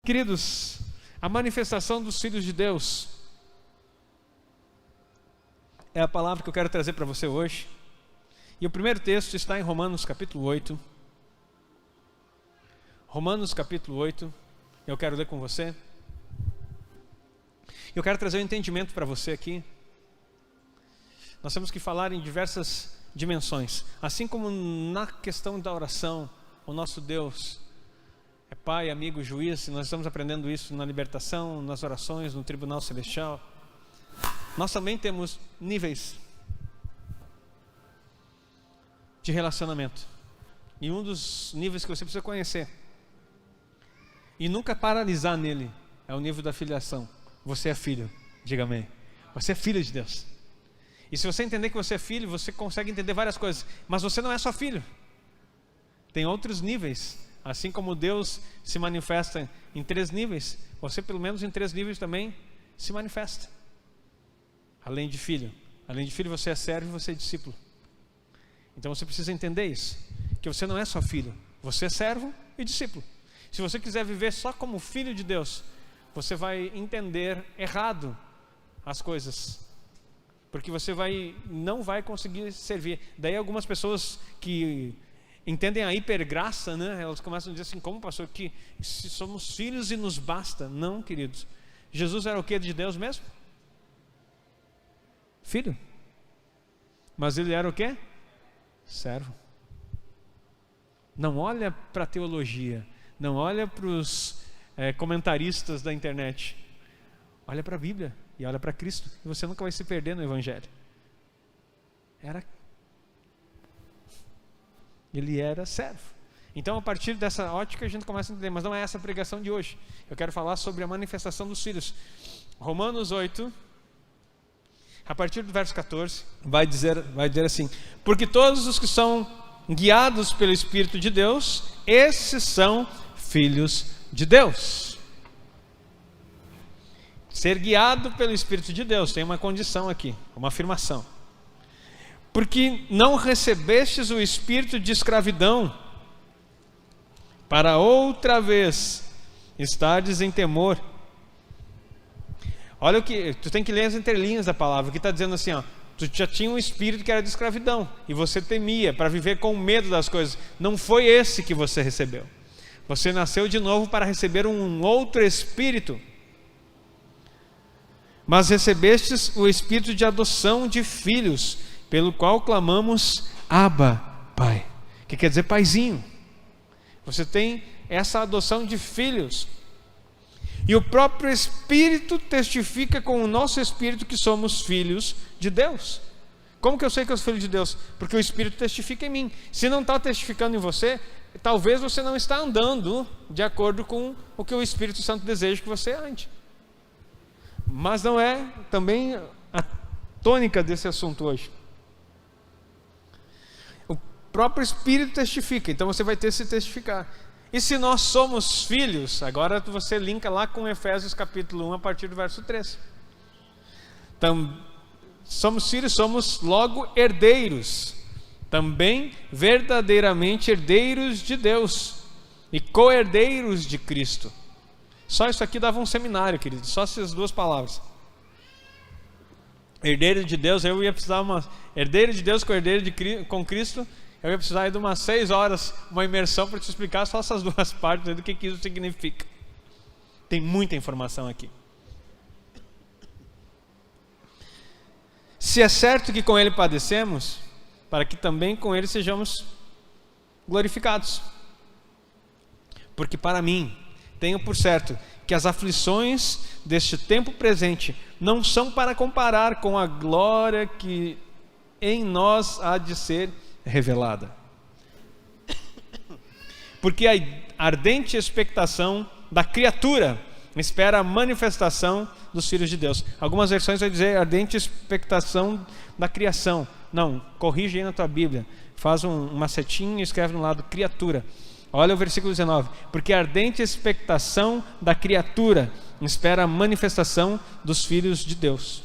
Queridos, a manifestação dos filhos de Deus é a palavra que eu quero trazer para você hoje. E o primeiro texto está em Romanos capítulo 8. Romanos capítulo 8, eu quero ler com você. Eu quero trazer um entendimento para você aqui. Nós temos que falar em diversas dimensões. Assim como na questão da oração, o nosso Deus é Pai, amigo, juiz. Nós estamos aprendendo isso na libertação, nas orações, no tribunal celestial. Nós também temos níveis de relacionamento. E um dos níveis que você precisa conhecer e nunca paralisar nele é o nível da filiação. Você é filho, diga amém. Você é filho de Deus. E se você entender que você é filho, você consegue entender várias coisas. Mas você não é só filho. Tem outros níveis. Assim como Deus se manifesta em 3 níveis, você pelo menos em 3 níveis também se manifesta. Além de filho. Além de filho, você é servo e você é discípulo. Então você precisa entender isso. Que você não é só filho. Você é servo e discípulo. Se você quiser viver só como filho de Deus, você vai entender errado as coisas. Porque você não vai conseguir servir. Daí algumas pessoas que entendem a hipergraça, né? Elas começam a dizer assim: como pastor, que se somos filhos e nos basta. Não, queridos. Jesus era o que de Deus mesmo? Filho. Mas ele era o que? Servo. Não olha para a teologia. Não olha para os comentaristas da internet. Olha para a Bíblia e olha para Cristo. E você nunca vai se perder no Evangelho. Ele era servo. Então, a partir dessa ótica, a gente começa a entender. Mas não é essa a pregação de hoje. Eu quero falar sobre a manifestação dos filhos. Romanos 8, a partir do verso 14, vai dizer assim: porque todos os que são guiados pelo Espírito de Deus, esses são filhos de Deus. Ser guiado pelo Espírito de Deus tem uma condição aqui, uma afirmação. Porque não recebestes o espírito de escravidão, para outra vez estardes em temor. Olha o que, tu tem que ler as entrelinhas da palavra, que está dizendo assim, ó, tu já tinha um espírito que era de escravidão, e você temia, para viver com medo das coisas. Não foi esse que você recebeu. Você nasceu de novo para receber um outro espírito. Mas recebestes o espírito de adoção de filhos, pelo qual clamamos, Abba, Pai. Que quer dizer paizinho. Você tem essa adoção de filhos. E o próprio Espírito testifica com o nosso espírito que somos filhos de Deus. Como que eu sei que eu sou filho de Deus? Porque o Espírito testifica em mim. Se não está testificando em você, talvez você não está andando de acordo com o que o Espírito Santo deseja que você ande. Mas não é também a tônica desse assunto hoje. O próprio Espírito testifica, então você vai ter que se testificar. E se nós somos filhos, agora você linka lá com Efésios capítulo 1 a partir do verso 3. Então, somos filhos, somos logo herdeiros, também verdadeiramente herdeiros de Deus e co-herdeiros de Cristo. Só isso aqui dava um seminário, querido, só essas 2 palavras. Herdeiro de Deus, eu ia precisar herdeiro de Deus com Cristo, eu ia precisar de umas 6 horas, uma imersão para te explicar só essas 2 partes do que isso significa. Tem muita informação aqui. Se é certo que com Ele padecemos, para que também com Ele sejamos glorificados. Porque para mim, tenho por certo que as aflições deste tempo presente não são para comparar com a glória que em nós há de ser revelada. Porque a ardente expectação da criatura espera a manifestação dos filhos de Deus. Algumas versões vai dizer ardente expectação da criação. Não, corrige aí na tua Bíblia. Faz uma setinha e escreve no lado criatura. Olha o versículo 19. Porque a ardente expectação da criatura espera a manifestação dos filhos de Deus.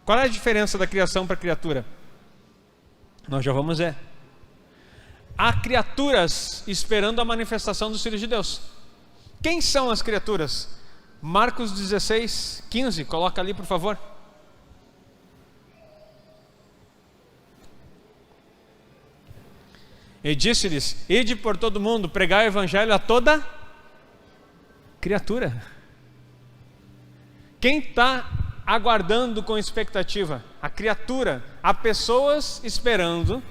Qual é a diferença da criação para a criatura? Nós já vamos ver. Há criaturas esperando a manifestação dos filhos de Deus. Quem são as criaturas? Marcos 16, 15, coloca ali por favor. E disse-lhes: ide por todo mundo, pregai o evangelho a toda criatura. Quem está aguardando com expectativa? A criatura. Há pessoas esperando.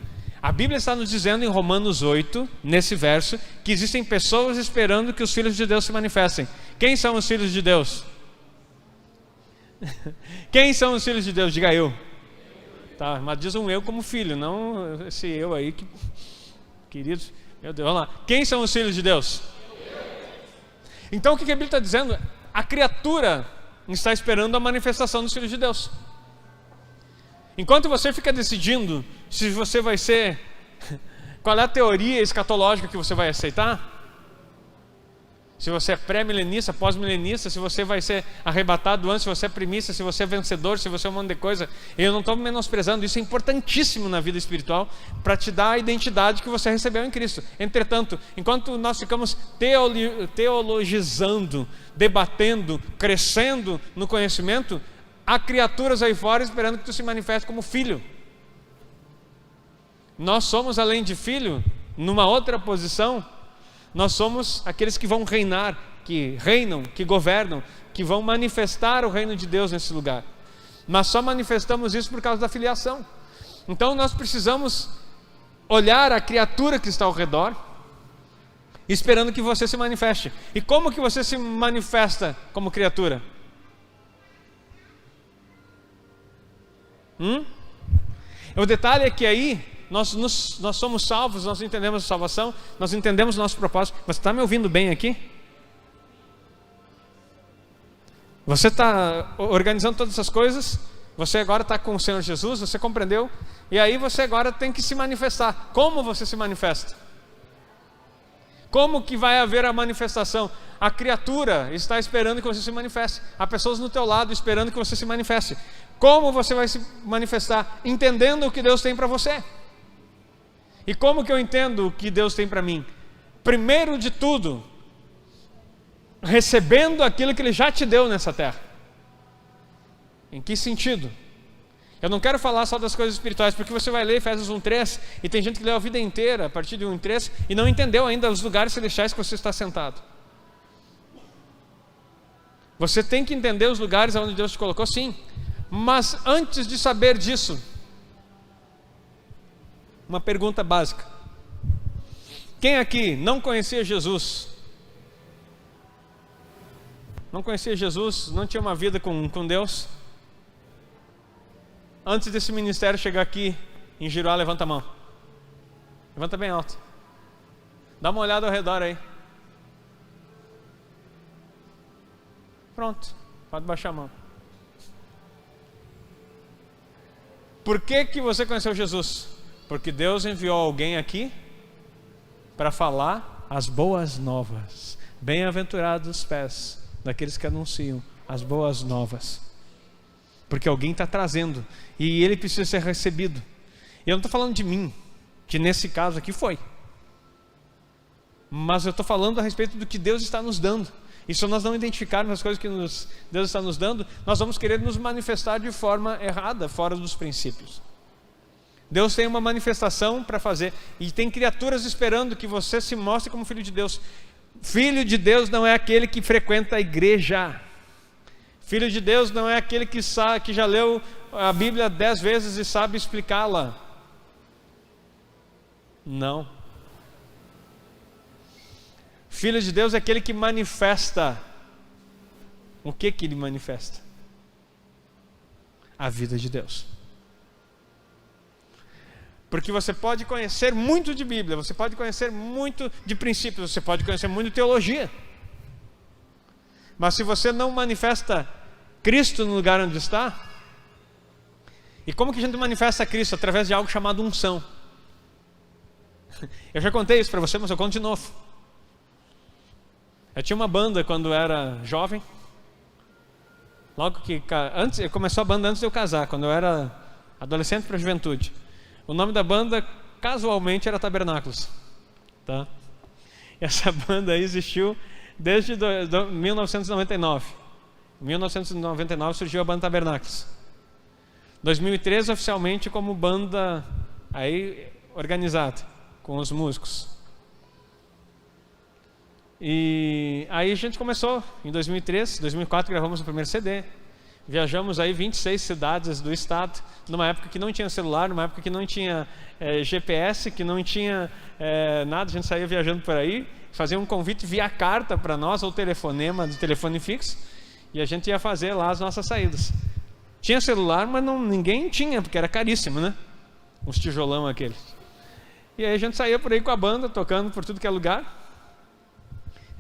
A Bíblia está nos dizendo em Romanos 8, nesse verso, que existem pessoas esperando que os filhos de Deus se manifestem. Quem são os filhos de Deus? Quem são os filhos de Deus? Diga eu. Tá, mas diz um eu como filho, não esse eu aí que... Queridos, meu Deus, vamos lá. Quem são os filhos de Deus? Então o que a Bíblia está dizendo? A criatura está esperando a manifestação dos filhos de Deus. Enquanto você fica decidindo se você vai ser... Qual é a teoria escatológica que você vai aceitar? Se você é pré-milenista, pós-milenista, se você vai ser arrebatado antes, se você é primícia, se você é vencedor, se você é um monte de coisa. Eu não estou menosprezando, isso é importantíssimo na vida espiritual para te dar a identidade que você recebeu em Cristo. Entretanto, enquanto nós ficamos teologizando, debatendo, crescendo no conhecimento, há criaturas aí fora esperando que tu se manifeste como filho. Nós somos, além de filho, numa outra posição, nós somos aqueles que vão reinar, que reinam, que governam, que vão manifestar o reino de Deus nesse lugar. Mas só manifestamos isso por causa da filiação. Então nós precisamos olhar a criatura que está ao redor, esperando que você se manifeste. E como que você se manifesta como criatura? O detalhe é que aí nós somos salvos, nós entendemos a salvação, nós entendemos o nosso propósito. Você está me ouvindo bem aqui? Você está organizando todas essas coisas, você agora está com o Senhor Jesus, você compreendeu? E aí você agora tem que se manifestar. Como você se manifesta? Como que vai haver a manifestação? A criatura está esperando que você se manifeste. Há pessoas no teu lado esperando que você se manifeste. Como você vai se manifestar? Entendendo o que Deus tem para você. E como que eu entendo o que Deus tem para mim? Primeiro de tudo, recebendo aquilo que Ele já te deu nessa terra. Em que sentido? Eu não quero falar só das coisas espirituais, porque você vai ler Efésios 1:3 e tem gente que leu a vida inteira a partir de 1:3 e não entendeu ainda os lugares celestiais que você está sentado. Você tem que entender os lugares onde Deus te colocou, sim. Mas antes de saber disso, uma pergunta básica. Quem aqui não conhecia Jesus? Não conhecia Jesus, não tinha uma vida com Deus? Antes desse ministério chegar aqui em Giruá, levanta a mão. Levanta bem alto. Dá uma olhada ao redor aí. Pronto, pode baixar a mão. Por que você conheceu Jesus? Porque Deus enviou alguém aqui para falar as boas novas. Bem-aventurados os pés daqueles que anunciam as boas novas. Porque alguém está trazendo e ele precisa ser recebido. E eu não estou falando de mim, que nesse caso aqui foi. Mas eu estou falando a respeito do que Deus está nos dando. E se nós não identificarmos as coisas que Deus está nos dando, nós vamos querer nos manifestar de forma errada, fora dos princípios. Deus tem uma manifestação para fazer. E tem criaturas esperando que você se mostre como filho de Deus. Filho de Deus não é aquele que frequenta a igreja. Filho de Deus não é aquele que já leu a Bíblia 10 vezes e sabe explicá-la. Não. Filho de Deus é aquele que manifesta. O que ele manifesta? A vida de Deus. Porque você pode conhecer muito de Bíblia, você pode conhecer muito de princípios, você pode conhecer muito de teologia. Mas se você não manifesta Cristo no lugar onde está, e como que a gente manifesta Cristo? Através de algo chamado unção. Eu já contei isso para você, mas eu conto de novo. Eu tinha uma banda quando eu era jovem. Logo que começou a banda antes de eu casar, quando eu era adolescente para a juventude. O nome da banda, casualmente, era Tabernáculos, tá? Essa banda aí existiu desde 1999. Em 1999 surgiu a banda Tabernáculos. 2013 oficialmente como banda aí organizada, com os músicos. E aí a gente começou em 2003, 2004 gravamos o primeiro CD. Viajamos aí 26 cidades do estado, numa época que não tinha celular, numa época que não tinha GPS, que não tinha nada. A gente saía viajando por aí, fazia um convite via carta para nós, ou telefonema do telefone fixo, e a gente ia fazer lá as nossas saídas. Tinha celular, mas ninguém tinha, porque era caríssimo, né? Uns tijolão aqueles. E aí a gente saía por aí com a banda, tocando por tudo que é lugar.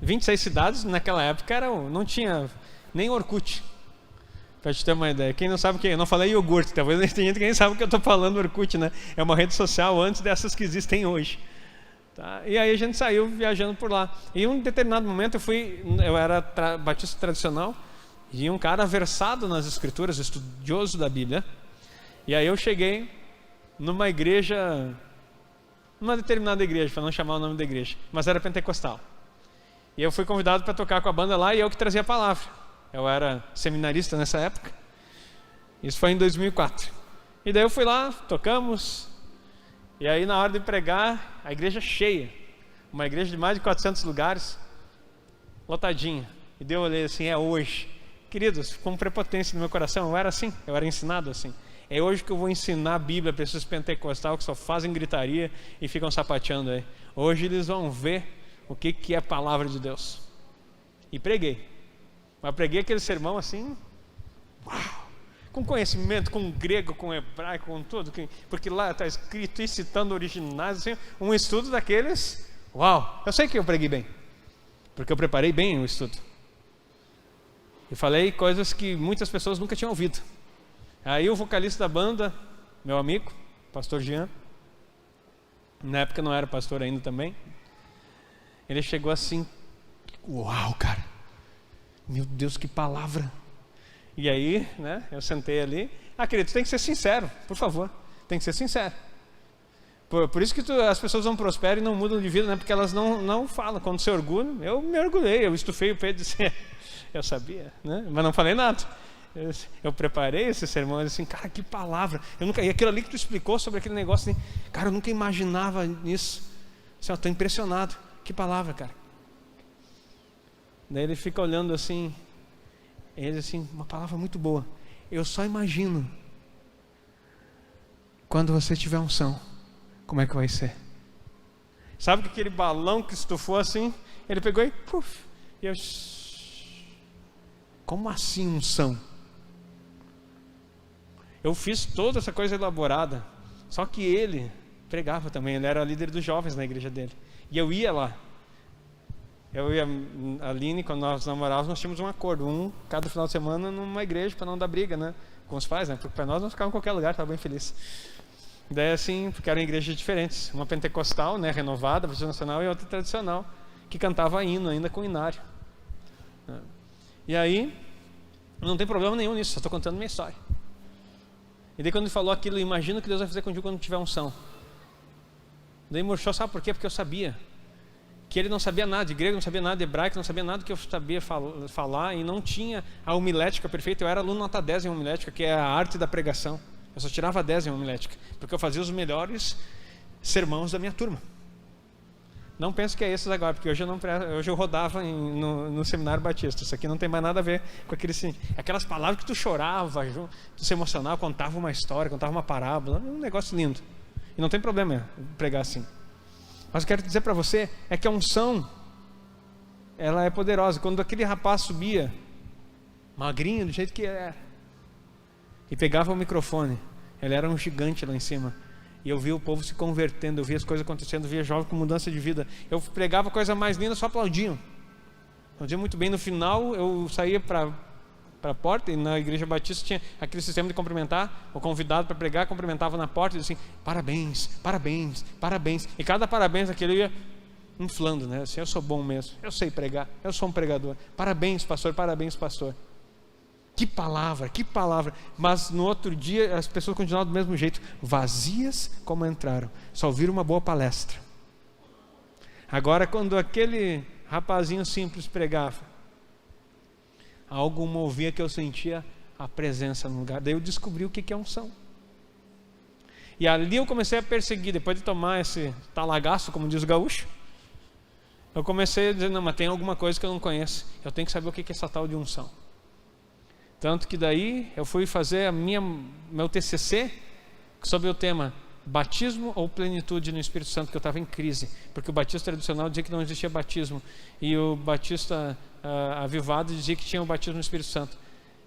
26 cidades, naquela época não tinha nem Orkut. Para te ter uma ideia. Quem não sabe o que eu não falei iogurte, talvez tem gente que nem sabe o que eu estou falando. Orkut, né? É uma rede social antes dessas que existem hoje. Tá? E aí a gente saiu viajando por lá. E em um determinado momento eu era batista tradicional, e um cara versado nas escrituras, estudioso da Bíblia. E aí eu cheguei numa igreja, numa determinada igreja, para não chamar o nome da igreja, mas era pentecostal. E eu fui convidado para tocar com a banda lá, e eu que trazia a palavra. Eu era seminarista nessa época. Isso foi em 2004. E daí eu fui lá, tocamos. E aí na hora de pregar, a igreja cheia. Uma igreja de mais de 400 lugares, lotadinha. E daí eu olhei assim, é hoje. Queridos, com prepotência no meu coração, eu era assim, eu era ensinado assim. É hoje que eu vou ensinar a Bíblia para esses pentecostais que só fazem gritaria e ficam sapateando aí. Hoje eles vão ver o que é a palavra de Deus. E preguei. Mas preguei aquele sermão assim, uau, com conhecimento, com grego, com hebraico, com tudo, porque lá está escrito e citando originais, assim, um estudo daqueles, uau, eu sei que eu preguei bem, porque eu preparei bem o estudo. E falei coisas que muitas pessoas nunca tinham ouvido. Aí o vocalista da banda, meu amigo, pastor Jean, na época não era pastor ainda também, ele chegou assim, uau, cara, meu Deus, que palavra. E aí, né, eu sentei ali. Querido, tem que ser sincero, por favor. Tem que ser sincero. Por isso que as pessoas não prosperam e não mudam de vida, né? Porque elas não falam. Quando se orgulham, eu me orgulhei, eu estufei o peito e disse, eu sabia, né? Mas não falei nada. Eu preparei esse sermão e disse assim, cara, que palavra. E aquilo ali que tu explicou sobre aquele negócio, assim, cara, eu nunca imaginava nisso. Assim, eu estou impressionado. Que palavra, cara. Daí ele fica olhando assim, ele diz assim, uma palavra muito boa. Eu só imagino quando você tiver unção, como é que vai ser? Sabe que aquele balão que estufou assim, ele pegou e puf, e eu, como assim unção? Eu fiz toda essa coisa elaborada, só que ele pregava também, ele era líder dos jovens na igreja dele, e eu ia lá. Eu e a Aline, quando nós namorávamos, nós tínhamos um acordo, cada final de semana numa igreja, para não dar briga, né, com os pais, né, porque para nós ficávamos em qualquer lugar, estava bem feliz. Daí assim, porque eram igrejas diferentes, uma pentecostal, né, renovada, Batista Nacional, e outra tradicional, que cantava hino ainda com hinário. E aí, não tem problema nenhum nisso, só estou contando minha história. E daí quando ele falou aquilo, imagina o que Deus vai fazer contigo quando tiver unção. Daí murchou, sabe por quê? Porque eu sabia que ele não sabia nada de grego, não sabia nada de hebraico, não sabia nada do que eu sabia falar, e não tinha a homilética perfeita. Eu era aluno nota 10 em homilética, que é a arte da pregação. Eu só tirava 10 em homilética, porque eu fazia os melhores sermões da minha turma. Não penso que é esses agora, porque hoje eu rodava no seminário batista. Isso aqui não tem mais nada a ver com aquelas palavras que tu chorava, tu se emocionava, contava uma história, contava uma parábola, um negócio lindo. E não tem problema pregar assim. Mas o que eu quero dizer para você é que a unção, ela é poderosa. Quando aquele rapaz subia, magrinho, do jeito que ele era, e pegava o microfone, ele era um gigante lá em cima, e eu via o povo se convertendo, eu via as coisas acontecendo, eu via jovens com mudança de vida. Eu pregava coisa mais linda, só aplaudiam. Aplaudiam muito bem. No final, eu saía para a porta, e na igreja batista tinha aquele sistema de cumprimentar. O convidado para pregar cumprimentava na porta e dizia assim, parabéns, parabéns, parabéns. E cada parabéns aquele ia inflando, né? Assim, eu sou bom mesmo, eu sei pregar, eu sou um pregador. Parabéns, pastor, parabéns, pastor. Que palavra, que palavra. Mas no outro dia as pessoas continuavam do mesmo jeito, vazias como entraram, só ouviram uma boa palestra. Agora quando aquele rapazinho simples pregava, algo movia que eu sentia a presença no lugar. Daí eu descobri o que é unção. E ali eu comecei a perseguir, depois de tomar esse talagaço, como diz o gaúcho, eu comecei a dizer, não, mas tem alguma coisa que eu não conheço, eu tenho que saber o que é essa tal de unção. Tanto que daí eu fui fazer meu TCC sobre o tema batismo ou plenitude no Espírito Santo, que eu estava em crise, porque o batista tradicional dizia que não existia batismo, e o batista avivado dizia que tinha o batismo no Espírito Santo.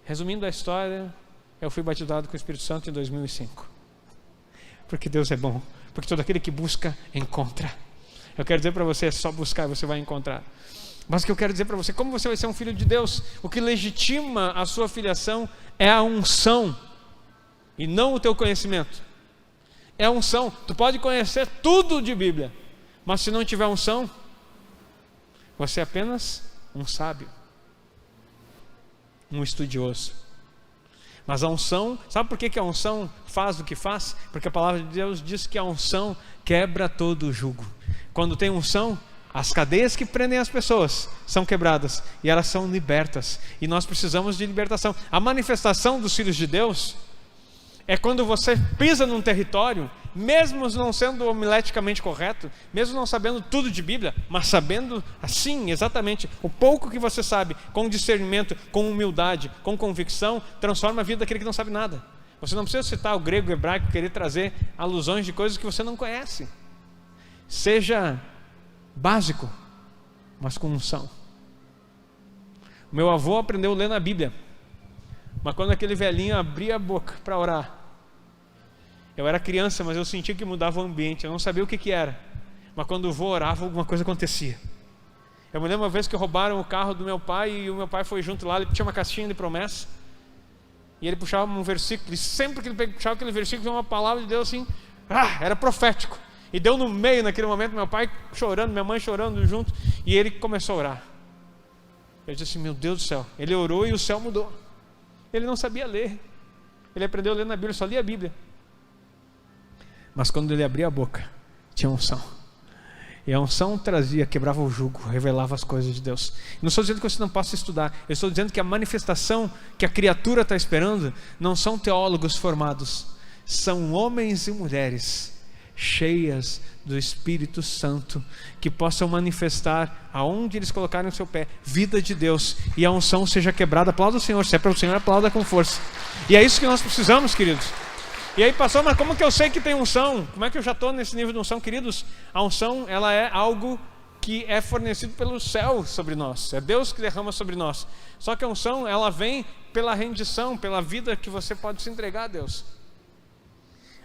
Resumindo a história, eu fui batizado com o Espírito Santo em 2005. Porque Deus é bom, porque todo aquele que busca, encontra. Eu quero dizer para você, é só buscar e você vai encontrar. Mas o que eu quero dizer para você, como você vai ser um filho de Deus, o que legitima a sua filiação é a unção, e não o teu conhecimento. É a unção. Tu pode conhecer tudo de Bíblia, mas se não tiver unção, você é apenas um sábio, um estudioso. Mas a unção, sabe por que a unção faz o que faz? Porque a palavra de Deus diz que a unção quebra todo o jugo. Quando tem unção, as cadeias que prendem as pessoas são quebradas e elas são libertas. E nós precisamos de libertação. A manifestação dos filhos de Deus é quando você pisa num território, mesmo não sendo homileticamente correto, mesmo não sabendo tudo de Bíblia, mas sabendo assim, exatamente, o pouco que você sabe, com discernimento, com humildade, com convicção, transforma a vida daquele que não sabe nada. Você não precisa citar o grego, o hebraico, querer trazer alusões de coisas que você não conhece. Seja básico, mas com unção. O meu avô aprendeu a ler na Bíblia, mas quando aquele velhinho abria a boca para orar, eu era criança, mas eu sentia que mudava o ambiente. Eu não sabia o que era, mas quando o avô orava, alguma coisa acontecia. Eu me lembro uma vez que roubaram o carro do meu pai, e o meu pai foi junto lá. Ele tinha uma caixinha de promessa, e ele puxava um versículo, e sempre que ele puxava aquele versículo, tinha uma palavra de Deus assim, era profético, e deu no meio naquele momento, meu pai chorando, minha mãe chorando junto, e ele começou a orar. Eu disse assim, meu Deus do céu. Ele orou e o céu mudou. Ele não sabia ler, ele aprendeu a ler na Bíblia, só lia a Bíblia. Mas quando ele abria a boca, tinha unção. E a unção trazia, quebrava o jugo, revelava as coisas de Deus. Não estou dizendo que você não possa estudar, eu estou dizendo que a manifestação que a criatura está esperando não são teólogos formados, são homens e mulheres cheias do Espírito Santo, que possam manifestar aonde eles colocarem o seu pé, vida de Deus, e a unção seja quebrada. Aplauda o Senhor, se é para o Senhor, aplauda com força. E é isso que nós precisamos, queridos. E aí, pastor, mas como que eu sei que tem unção? Como é que eu já estou nesse nível de unção, queridos? A unção, ela é algo que é fornecido pelo céu sobre nós. É Deus que derrama sobre nós. Só que a unção, ela vem pela rendição, pela vida que você pode se entregar a Deus.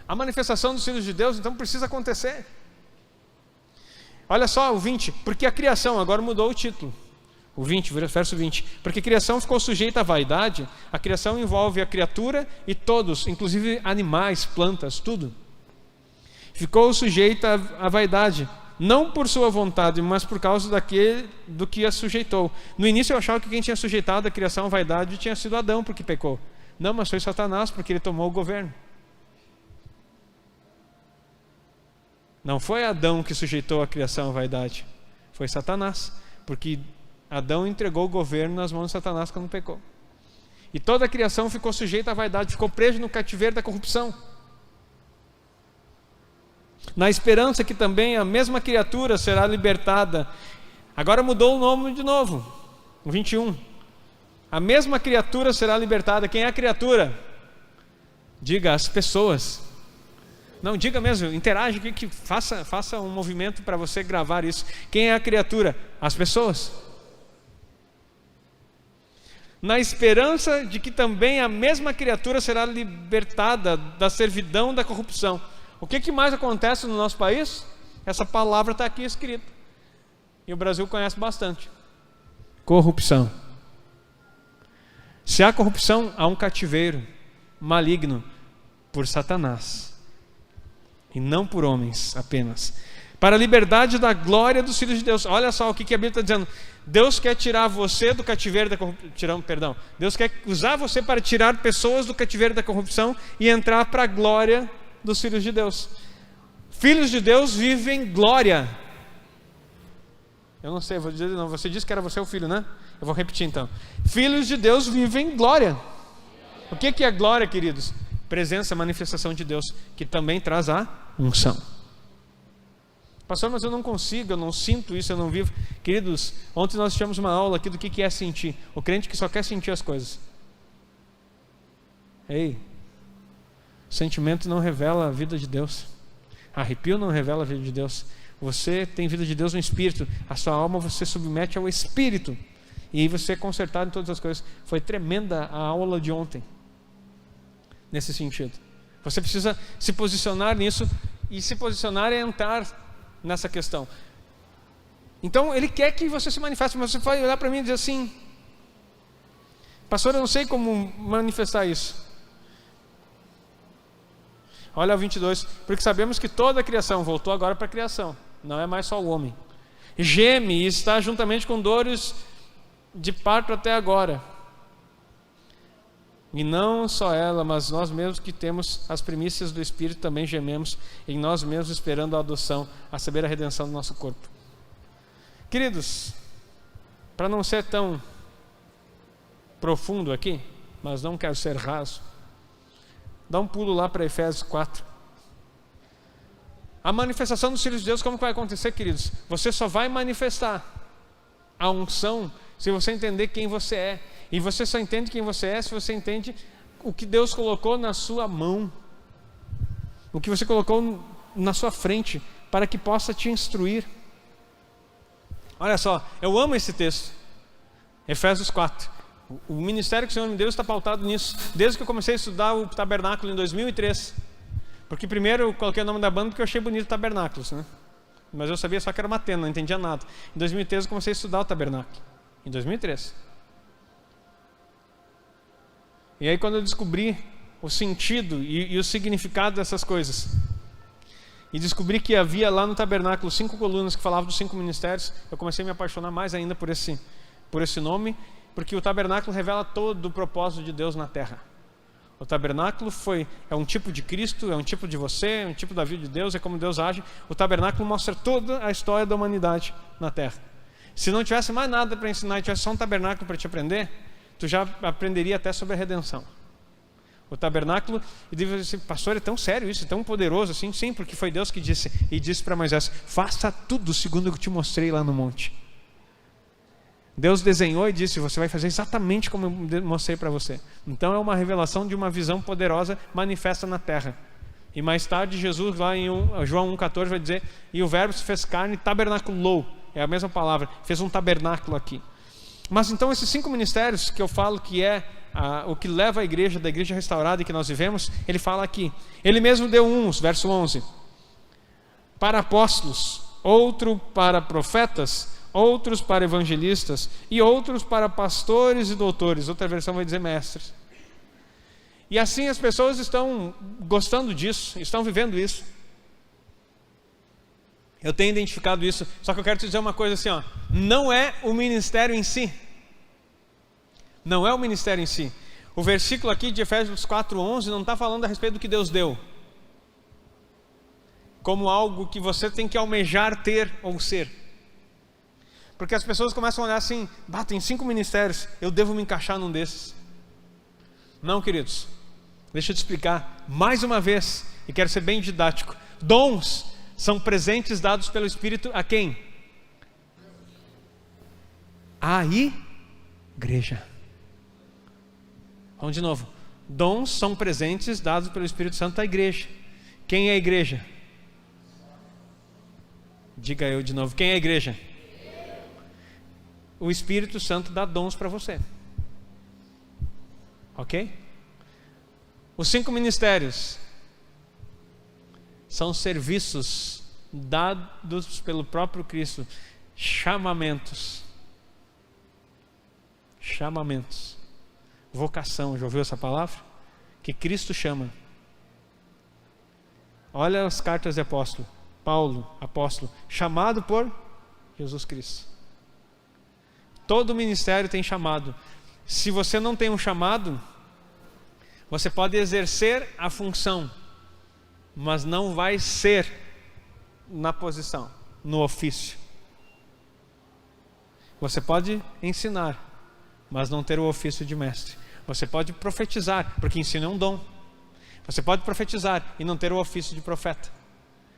A manifestação dos filhos de Deus, então, precisa acontecer. Olha só o 20. Porque a criação, agora mudou o título. O 20, verso 20. Porque a criação ficou sujeita à vaidade. A criação envolve a criatura e todos, inclusive animais, plantas, tudo. Ficou sujeita à vaidade, não por sua vontade, mas por causa do que a sujeitou. No início eu achava que quem tinha sujeitado a criação à vaidade tinha sido Adão, porque pecou. Não, mas foi Satanás, porque ele tomou o governo. Não foi Adão que sujeitou a criação à vaidade, foi Satanás, porque Adão entregou o governo nas mãos de Satanás quando pecou. E toda a criação ficou sujeita à vaidade, ficou preso no cativeiro da corrupção. Na esperança que também a mesma criatura será libertada. Agora mudou o nome de novo, o 21. A mesma criatura será libertada. Quem é a criatura? Diga, as pessoas. Não, diga mesmo, interage, que faça um movimento para você gravar isso. Quem é a criatura? As pessoas. Na esperança de que também a mesma criatura será libertada da servidão da corrupção. O que mais acontece no nosso país? Essa palavra está aqui escrita. E o Brasil conhece bastante. Corrupção. Se há corrupção, há um cativeiro maligno por Satanás. E não por homens apenas. Para a liberdade da glória dos filhos de Deus. Olha só o que a Bíblia está dizendo. Deus quer tirar você do cativeiro da corrupção. Deus quer usar você para tirar pessoas do cativeiro da corrupção e entrar para a glória dos filhos de Deus. Filhos de Deus vivem glória. Eu não sei, vou dizer não. Você disse que era você o filho, né? Eu vou repetir então. Filhos de Deus vivem glória. O que é glória, queridos? Presença, manifestação de Deus, que também traz a unção. Pastor, mas eu não consigo, eu não sinto isso, eu não vivo. Queridos, ontem nós tivemos uma aula aqui do que é sentir. O crente que só quer sentir as coisas. Ei, sentimento não revela a vida de Deus. Arrepio não revela a vida de Deus. Você tem vida de Deus no Espírito. A sua alma você submete ao Espírito. E você é consertado em todas as coisas. Foi tremenda a aula de ontem. Nesse sentido. Você precisa se posicionar nisso. E se posicionar é entrar nessa questão. Então ele quer que você se manifeste. Mas você vai olhar para mim e dizer assim: pastor, eu não sei como manifestar isso. Olha o 22. Porque sabemos que toda a criação, voltou agora para a criação, não é mais só o homem, geme e está juntamente com dores de parto até agora. E não só ela, mas nós mesmos que temos as primícias do Espírito também gememos em nós mesmos, esperando a adoção, a saber, a redenção do nosso corpo. Queridos, para não ser tão profundo aqui, mas não quero ser raso, dá um pulo lá para Efésios 4. A manifestação dos filhos de Deus, como que vai acontecer, queridos? Você só vai manifestar a unção se você entender quem você é. E você só entende quem você é se você entende o que Deus colocou na sua mão, o que você colocou na sua frente, para que possa te instruir. Olha só, eu amo esse texto, Efésios 4. O ministério que o Senhor me deu está pautado nisso, desde que eu comecei a estudar o tabernáculo em 2003. Porque primeiro eu coloquei o nome da banda porque eu achei bonito tabernáculos, né? Mas eu sabia só que era uma tenda, não entendia nada. Em 2013 eu comecei a estudar o tabernáculo, em 2003. E aí quando eu descobri o sentido e o significado dessas coisas, e descobri que havia lá no tabernáculo 5 colunas que falavam dos 5 ministérios, eu comecei a me apaixonar mais ainda por esse nome, porque o tabernáculo revela todo o propósito de Deus na terra. O tabernáculo é um tipo de Cristo, é um tipo de você, é um tipo da vida de Deus, é como Deus age. O tabernáculo mostra toda a história da humanidade na terra. Se não tivesse mais nada para ensinar e tivesse só um tabernáculo para te aprender, tu já aprenderia até sobre a redenção. O tabernáculo, e disse, pastor, é tão sério isso, é tão poderoso assim? Sim, porque foi Deus que disse, e disse para Moisés: faça tudo segundo o que eu te mostrei lá no monte. Deus desenhou e disse: você vai fazer exatamente como eu mostrei para você. Então é uma revelação de uma visão poderosa manifesta na terra. E mais tarde Jesus lá em João 1,14 vai dizer: e o verbo se fez carne e tabernaculou. É a mesma palavra, fez um tabernáculo aqui. Mas então esses 5 ministérios que eu falo que é o que leva a igreja, da igreja restaurada em que nós vivemos, ele fala aqui. Ele mesmo deu uns, verso 11, para apóstolos, outro para profetas, outros para evangelistas e outros para pastores e doutores. Outra versão vai dizer mestres. E assim as pessoas estão gostando disso, estão vivendo isso. Eu tenho identificado isso. Só que eu quero te dizer uma coisa assim, ó, não é o ministério em si. Não é o ministério em si. O versículo aqui de Efésios 4:11 não está falando a respeito do que Deus deu como algo que você tem que almejar ter ou ser. Porque as pessoas começam a olhar assim: tem 5 ministérios, eu devo me encaixar num desses. Não, queridos, deixa eu te explicar mais uma vez, e quero ser bem didático. Dons são presentes dados pelo Espírito a quem? A igreja. Vamos de novo. Dons são presentes dados pelo Espírito Santo à igreja. Quem é a igreja? Diga eu de novo, quem é a igreja? O Espírito Santo dá dons para você. Ok? Os 5 ministérios são serviços dados pelo próprio Cristo. Chamamentos. Vocação, já ouviu essa palavra? Que Cristo chama. Olha as cartas de apóstolo. Paulo, apóstolo, chamado por Jesus Cristo. Todo ministério tem chamado. Se você não tem um chamado, você pode exercer a função, mas não vai ser na posição, no ofício. Você pode ensinar, mas não ter o ofício de mestre. Você pode profetizar, porque ensino é um dom. Você pode profetizar e não ter o ofício de profeta,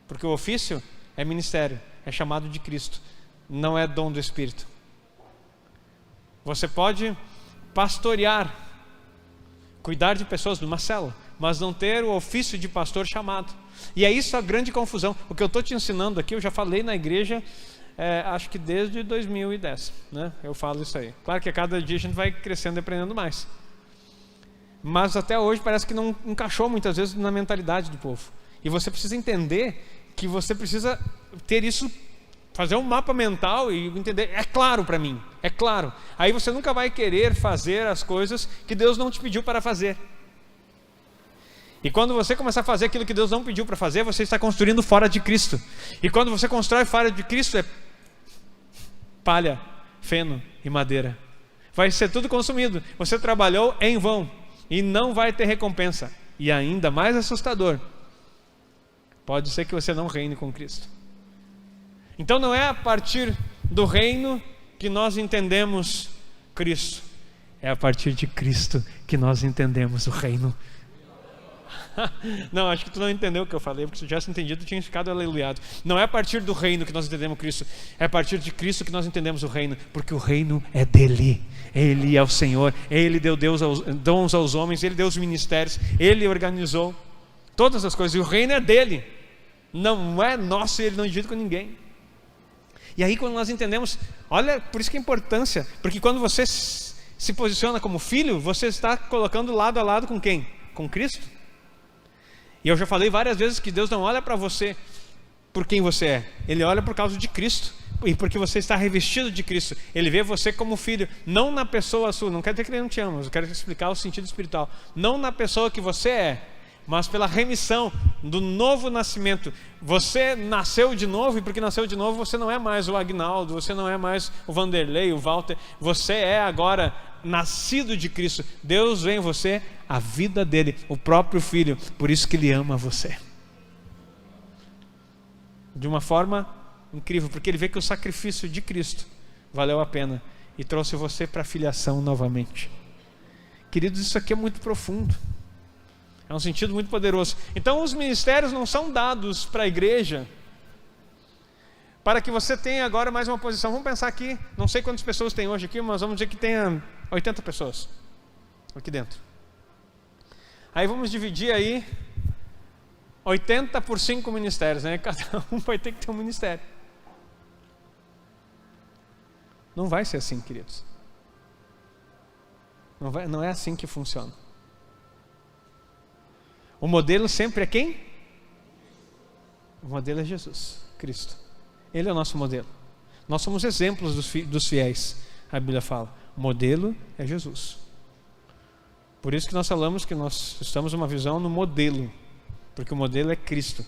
porque o ofício é ministério, é chamado de Cristo, não é dom do Espírito. Você pode pastorear, cuidar de pessoas numa célula, mas não ter o ofício de pastor chamado. E é isso a grande confusão. O que eu estou te ensinando aqui, eu já falei na igreja, acho que desde 2010, né? Eu falo isso aí. Claro que a cada dia a gente vai crescendo e aprendendo mais, mas até hoje parece que não encaixou muitas vezes na mentalidade do povo. E você precisa entender que você precisa ter isso, fazer um mapa mental e entender, é claro para mim, é claro. Aí você nunca vai querer fazer as coisas que Deus não te pediu para fazer. E quando você começar a fazer aquilo que Deus não pediu para fazer, você está construindo fora de Cristo. E quando você constrói fora de Cristo, é palha, feno e madeira. Vai ser tudo consumido. Você trabalhou em vão e não vai ter recompensa. E ainda mais assustador, pode ser que você não reine com Cristo. Então não é a partir do reino que nós entendemos Cristo, é a partir de Cristo que nós entendemos o reino. Não, acho que tu não entendeu o que eu falei, porque se tu tivesse entendido, tu tinha ficado aleluiado. Não é a partir do reino que nós entendemos Cristo, é a partir de Cristo que nós entendemos o reino, porque o reino é dele. Ele é o Senhor, Ele deu dons aos homens, Ele deu os ministérios, Ele organizou todas as coisas, e o reino é dele, não é nosso, e Ele não divide com ninguém. E aí quando nós entendemos, olha, por isso que a importância, porque quando você se posiciona como filho, você está colocando lado a lado com quem? Com Cristo. E eu já falei várias vezes que Deus não olha para você por quem você é, Ele olha por causa de Cristo, e porque você está revestido de Cristo. Ele vê você como filho, não na pessoa sua. Não quer dizer que Ele não te ama, mas eu quero explicar o sentido espiritual. Não na pessoa que você é, mas pela remissão do novo nascimento. Você nasceu de novo, e porque nasceu de novo, você não é mais o Agnaldo, você não é mais o Vanderlei, o Walter. Você é agora nascido de Cristo. Deus vê em você a vida dele, o próprio Filho. Por isso que Ele ama você de uma forma incrível, porque Ele vê que o sacrifício de Cristo valeu a pena e trouxe você para a filiação novamente. Queridos, isso aqui é muito profundo, é um sentido muito poderoso. Então os ministérios não são dados para a igreja para que você tenha agora mais uma posição. Vamos pensar aqui, não sei quantas pessoas tem hoje aqui, mas vamos dizer que tenha 80 pessoas aqui dentro. Aí vamos dividir aí 80 por 5 ministérios, né? Cada um vai ter que ter um ministério. Não vai ser assim, queridos. Não é assim que funciona. O modelo sempre é quem? O modelo é Jesus, Cristo. Ele é o nosso modelo. Nós somos exemplos dos fiéis. A Bíblia fala, o modelo é Jesus. Por isso que nós falamos que nós estamos numa visão no modelo, porque o modelo é Cristo,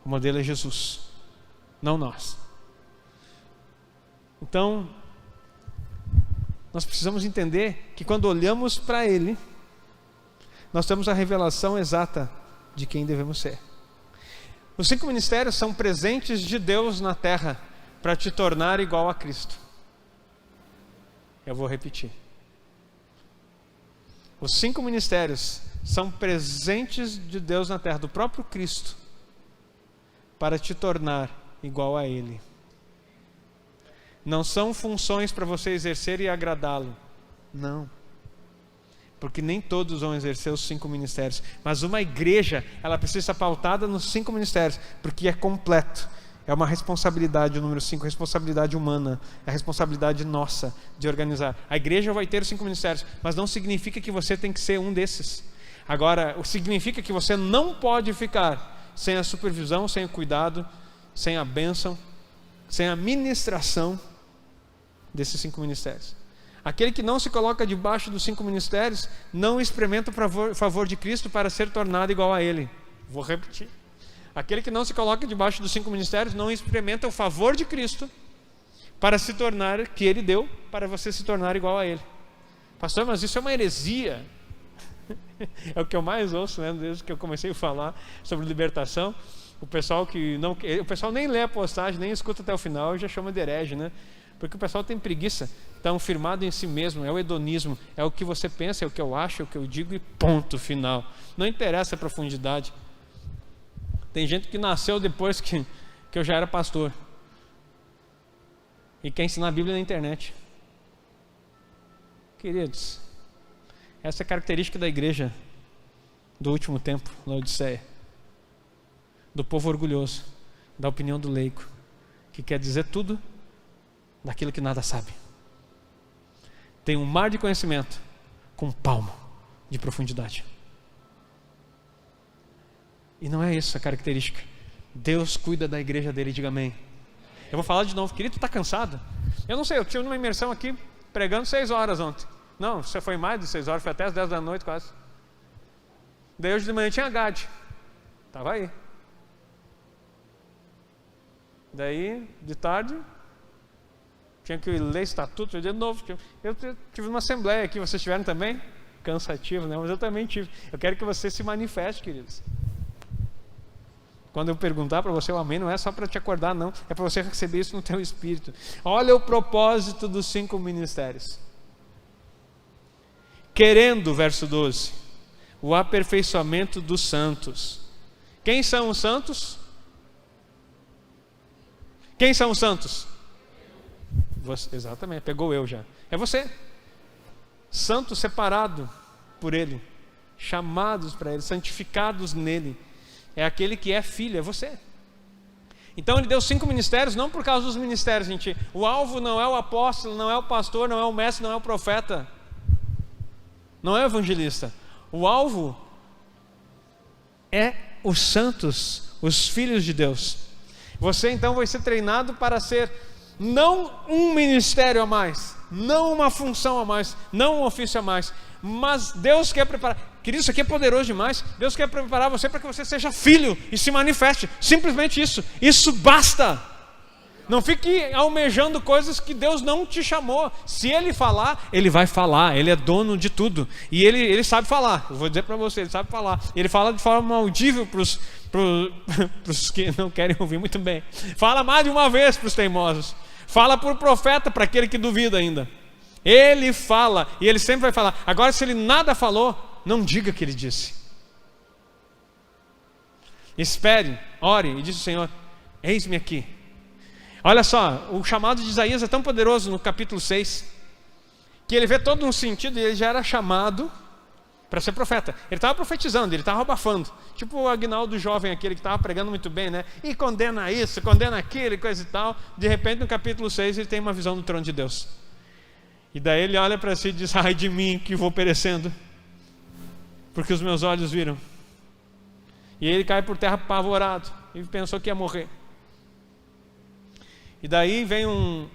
o modelo é Jesus, não nós. Então, nós precisamos entender que quando olhamos para Ele, nós temos a revelação exata de quem devemos ser. Os 5 ministérios são presentes de Deus na terra para te tornar igual a Cristo. Eu vou repetir. Os 5 ministérios são presentes de Deus na terra, do próprio Cristo, para te tornar igual a Ele. Não são funções para você exercer e agradá-lo. Não. Porque nem todos vão exercer os 5 ministérios. Mas uma igreja, ela precisa estar pautada nos 5 ministérios, porque é completo. É uma responsabilidade, o número 5, responsabilidade humana. É a responsabilidade nossa de organizar. A igreja vai ter os 5 ministérios, mas não significa que você tem que ser um desses. Agora, significa que você não pode ficar sem a supervisão, sem o cuidado, sem a bênção, sem a ministração desses 5 ministérios. Aquele que não se coloca debaixo dos 5 ministérios não experimenta o favor de Cristo para ser tornado igual a Ele. Vou repetir. Aquele que não se coloca debaixo dos 5 ministérios não experimenta o favor de Cristo para se tornar, que Ele deu, para você se tornar igual a Ele. Pastor, mas isso é uma heresia. É o que eu mais ouço, né? Desde que eu comecei a falar sobre libertação. O pessoal nem lê a postagem, nem escuta até o final e já chama de herege, né? Porque o pessoal tem preguiça, estão firmado em si mesmo, é o hedonismo, é o que você pensa, é o que eu acho, é o que eu digo e ponto final. Não interessa a profundidade. Tem gente que nasceu depois que eu já era pastor e quer ensinar a Bíblia na internet. Queridos, essa é a característica da igreja do último tempo, na Odisseia, do povo orgulhoso, da opinião do leigo, que quer dizer tudo daquilo que nada sabe. Tem um mar de conhecimento com um palmo de profundidade. E não é isso a característica. Deus cuida da igreja dele, diga amém. Eu vou falar de novo. Querido, tu está cansado? Eu não sei, eu tive uma imersão aqui pregando 6 horas ontem. Não, você foi mais de 6 horas, foi até as 10 da noite quase. Daí hoje de manhã tinha GAD. Estava aí. Daí, de tarde, tinha que ler estatuto de novo. Eu tive uma assembleia aqui, vocês tiveram também? Cansativo, né? Mas eu também tive. Eu quero que você se manifeste, queridos. Quando eu perguntar para você o amém, não é só para te acordar, não. É para você receber isso no teu espírito. Olha o propósito dos 5 ministérios. Querendo, verso 12, o aperfeiçoamento dos santos. Quem são os santos? Quem são os santos? Você, exatamente, pegou eu já. É você. Santo separado por Ele, chamados para Ele, santificados nele. É aquele que é filho, é você. Então Ele deu 5 ministérios, não por causa dos ministérios, gente. O alvo não é o apóstolo, não é o pastor, não é o mestre, não é o profeta, não é o evangelista. O alvo é os santos, os filhos de Deus. Você então vai ser treinado para ser não um ministério a mais, não uma função a mais, não um ofício a mais, mas Deus quer preparar. Querido, isso aqui é poderoso demais. Deus quer preparar você para que você seja filho e se manifeste. Simplesmente isso. Isso basta. Não fique almejando coisas que Deus não te chamou. Se Ele falar, Ele vai falar. Ele é dono de tudo. E Ele sabe falar. Eu vou dizer para você, Ele sabe falar. Ele fala de forma audível para os que não querem ouvir muito bem. Fala mais de uma vez para os teimosos. Fala por profeta para aquele que duvida ainda. Ele fala e Ele sempre vai falar. Agora, se Ele nada falou, não diga que Ele disse. Espere, ore e diz o Senhor: eis-me aqui. Olha só, o chamado de Isaías é tão poderoso no capítulo 6, que ele vê todo um sentido e ele já era chamado para ser profeta. Ele estava profetizando, ele estava abafando. Tipo o Aguinaldo jovem, aquele que estava pregando muito bem, né? E condena isso, condena aquilo e coisa e tal. De repente, no capítulo 6, ele tem uma visão do trono de Deus. E daí ele olha para si e diz: ai de mim que vou perecendo, porque os meus olhos viram. E ele cai por terra apavorado e pensou que ia morrer. E daí vem um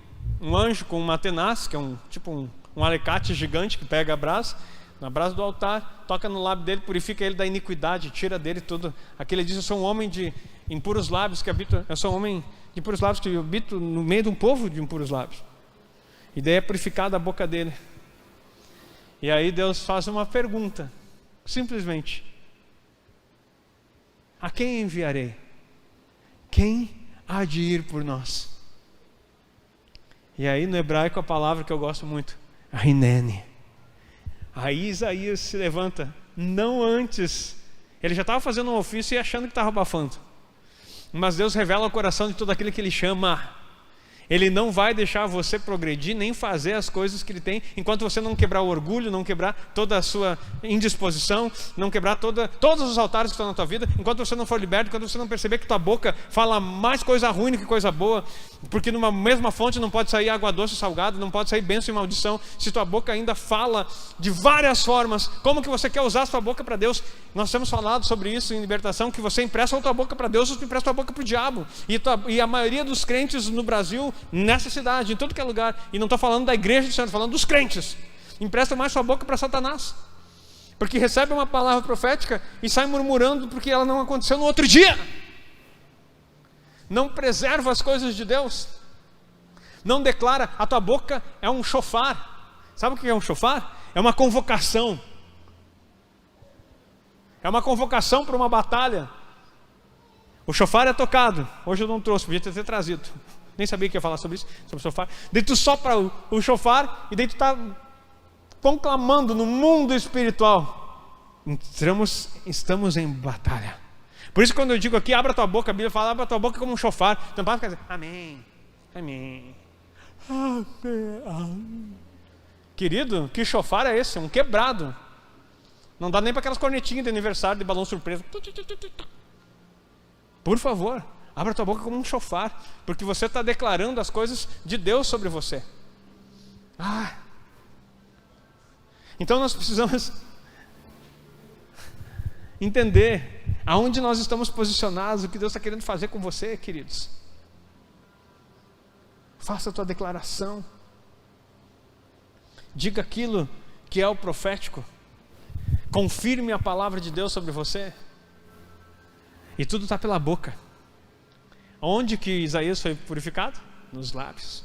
anjo com uma tenaz, que é um alicate gigante que pega a brasa, na brasa do altar, toca no lábio dele, purifica ele da iniquidade, tira dele tudo. Aqui ele diz: eu sou um homem de impuros lábios que habito, eu sou um homem de impuros lábios que habito no meio de um povo de impuros lábios. E daí é purificada a boca dele. E aí Deus faz uma pergunta, simplesmente: a quem enviarei? Quem há de ir por nós? E aí no hebraico a palavra que eu gosto muito, Hineni. Aí Isaías se levanta, não antes. Ele já estava fazendo um ofício e achando que estava abafando. Mas Deus revela o coração de todo aquele que Ele chama. Ele não vai deixar você progredir, nem fazer as coisas que Ele tem, enquanto você não quebrar o orgulho, não quebrar toda a sua indisposição, não quebrar todos os altares que estão na tua vida, enquanto você não for liberto, enquanto você não perceber que tua boca fala mais coisa ruim do que coisa boa, porque numa mesma fonte não pode sair água doce e salgado, não pode sair bênção e maldição. Se tua boca ainda fala de várias formas, como que você quer usar a sua boca para Deus? Nós temos falado sobre isso em libertação, que você empresta a tua boca para Deus ou tu empresta a tua boca para o diabo. E a maioria dos crentes no Brasil, nessa cidade, em todo que é lugar, e não estou falando da igreja do Senhor, estou falando dos crentes, empresta mais sua boca para Satanás, porque recebe uma palavra profética e sai murmurando porque ela não aconteceu no outro dia. Não preserva as coisas de Deus, não declara. A tua boca é um chofar. Sabe o que é um chofar? É uma convocação. É uma convocação para uma batalha. O chofar é tocado. Hoje eu não trouxe, podia ter trazido. Nem sabia que ia falar sobre isso, sobre o shofar. Daí tu sopra o shofar e daí tu está conclamando no mundo espiritual. Estamos em batalha. Por isso quando eu digo aqui, abra tua boca, a Bíblia fala, abra tua boca como um shofar. Então não pode ficar dizendo, amém, amém, amém. Querido, que shofar é esse? Um quebrado. Não dá nem para aquelas cornetinhas de aniversário, de balão surpresa. Por favor, abra tua boca como um shofar, porque você está declarando as coisas de Deus sobre você. Então nós precisamos entender aonde nós estamos posicionados, o que Deus está querendo fazer com você, queridos. Faça a tua declaração. Diga aquilo que é o profético. Confirme a palavra de Deus sobre você. E tudo está pela boca. Onde que Isaías foi purificado? Nos lábios.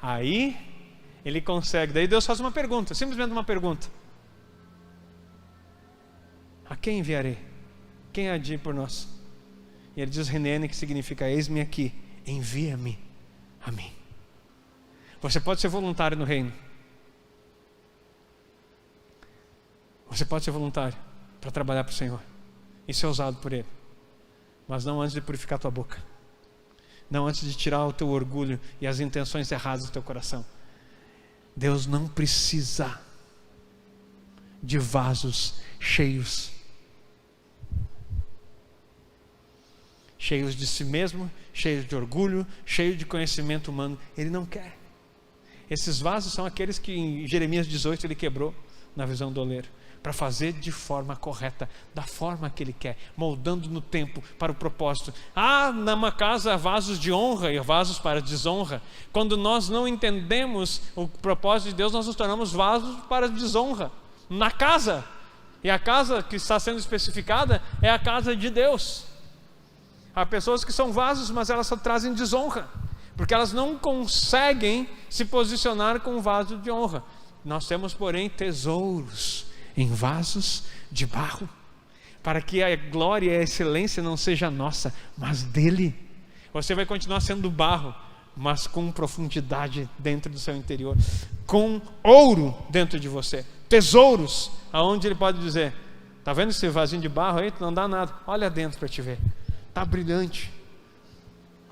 Aí ele consegue. Daí Deus faz uma pergunta, simplesmente uma pergunta: a quem enviarei? Quem há de ir por nós? E ele diz Renene, que significa eis-me aqui, envia-me a mim. Você pode ser voluntário no reino. Você pode ser voluntário para trabalhar para o Senhor e ser usado por Ele, mas não antes de purificar tua boca, não antes de tirar o teu orgulho e as intenções erradas do teu coração. Deus não precisa de vasos cheios de si mesmo, cheios de orgulho, cheios de conhecimento humano. Ele não quer. Esses vasos são aqueles que em Jeremias 18 ele quebrou na visão do oleiro, para fazer de forma correta, da forma que Ele quer, moldando no tempo para o propósito. Numa casa há vasos de honra e vasos para desonra. Quando nós não entendemos o propósito de Deus, nós nos tornamos vasos para desonra na casa. E a casa que está sendo especificada é a casa de Deus. Há pessoas que são vasos, mas elas só trazem desonra, porque elas não conseguem se posicionar com um vaso de honra. Nós temos, porém, tesouros em vasos de barro, para que a glória e a excelência não seja nossa, mas dele. Você vai continuar sendo barro, mas com profundidade dentro do seu interior, com ouro dentro de você, tesouros, aonde ele pode dizer: tá vendo esse vasinho de barro aí? Não dá nada, olha dentro para te ver, tá brilhante,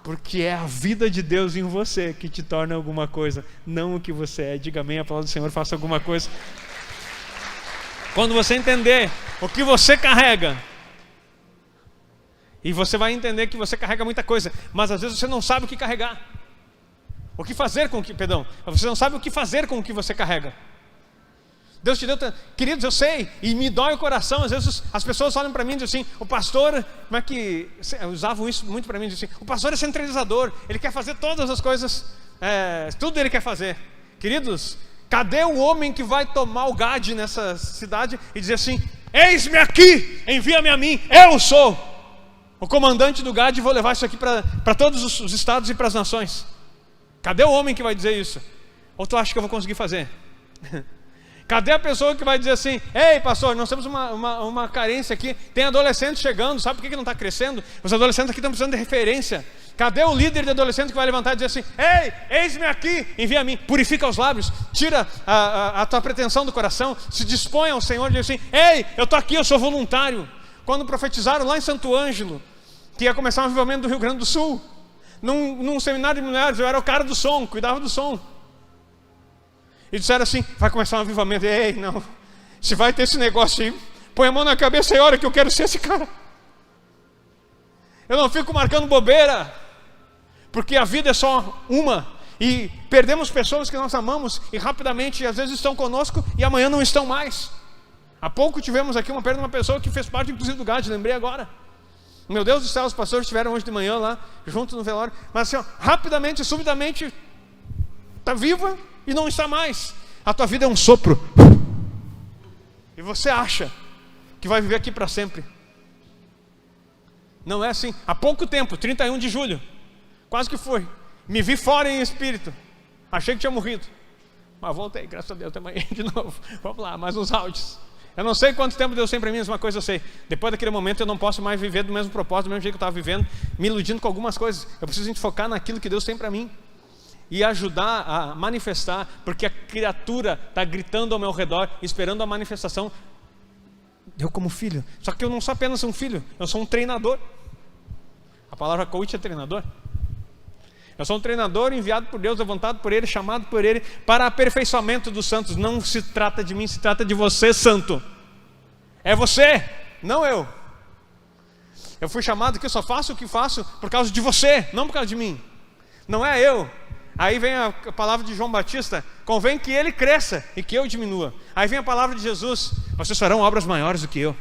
porque é a vida de Deus em você que te torna alguma coisa, não o que você é. Diga amém, a palavra do Senhor faça alguma coisa. Quando você entender o que você carrega, e você vai entender que você carrega muita coisa, mas às vezes você não sabe o que carregar, o que fazer com o que, você não sabe o que fazer com o que você carrega. Deus te deu, queridos, eu sei, e me dói o coração. Às vezes as pessoas olham para mim e dizem assim: o pastor, como é que usavam isso muito para mim, dizem assim: o pastor é centralizador, ele quer fazer todas as coisas, tudo ele quer fazer. Queridos, cadê o homem que vai tomar o Gade nessa cidade e dizer assim: eis-me aqui, envia-me a mim, eu sou o comandante do Gade e vou levar isso aqui para todos os estados e para as nações? Cadê o homem que vai dizer isso? Ou tu acha que eu vou conseguir fazer? Cadê a pessoa que vai dizer assim: ei pastor, nós temos uma carência aqui, tem adolescentes chegando, sabe por que não está crescendo? Os adolescentes aqui estão precisando de referência. Cadê o líder de adolescente que vai levantar e dizer assim: ei, eis-me aqui, envia a mim? Purifica os lábios, tira a tua pretensão do coração, se dispõe ao Senhor e diz assim: ei, eu estou aqui, eu sou voluntário. Quando profetizaram lá em Santo Ângelo que ia começar um avivamento do Rio Grande do Sul, num seminário de mulheres, eu era o cara do som, cuidava do som, e disseram assim: vai começar um avivamento. Ei, não, se vai ter esse negócio aí, põe a mão na cabeça e ora que eu quero ser esse cara. Eu não fico marcando bobeira, porque a vida é só uma, e perdemos pessoas que nós amamos e rapidamente às vezes estão conosco e amanhã não estão mais. Há pouco tivemos aqui uma perda de uma pessoa que fez parte inclusive do GAD, lembrei agora. Meu Deus do céu, os pastores estiveram hoje de manhã lá, junto no velório, mas assim, rapidamente, subitamente, está viva e não está mais. A tua vida é um sopro, e você acha que vai viver aqui para sempre. Não é assim. Há pouco tempo, 31 de julho, quase que foi, me vi fora em espírito, achei que tinha morrido, mas voltei, graças a Deus, amanhã de novo. Vamos lá, mais uns áudios. Eu não sei quanto tempo Deus tem para mim, mas uma coisa eu sei. Depois daquele momento eu não posso mais viver do mesmo propósito, do mesmo jeito que eu estava vivendo, me iludindo com algumas coisas. Eu preciso focar naquilo que Deus tem para mim e ajudar a manifestar, porque a criatura está gritando ao meu redor, esperando a manifestação. Eu como filho, só que eu não sou apenas um filho, eu sou um treinador. A palavra coach é treinador. Eu sou um treinador enviado por Deus, levantado por Ele, chamado por Ele para aperfeiçoamento dos santos. Não se trata de mim, se trata de você, santo. É você, não eu. Eu fui chamado que eu só faço o que faço por causa de você, não por causa de mim. Não é eu. Aí vem a palavra de João Batista: convém que ele cresça e que eu diminua. Aí vem a palavra de Jesus: vocês farão obras maiores do que eu.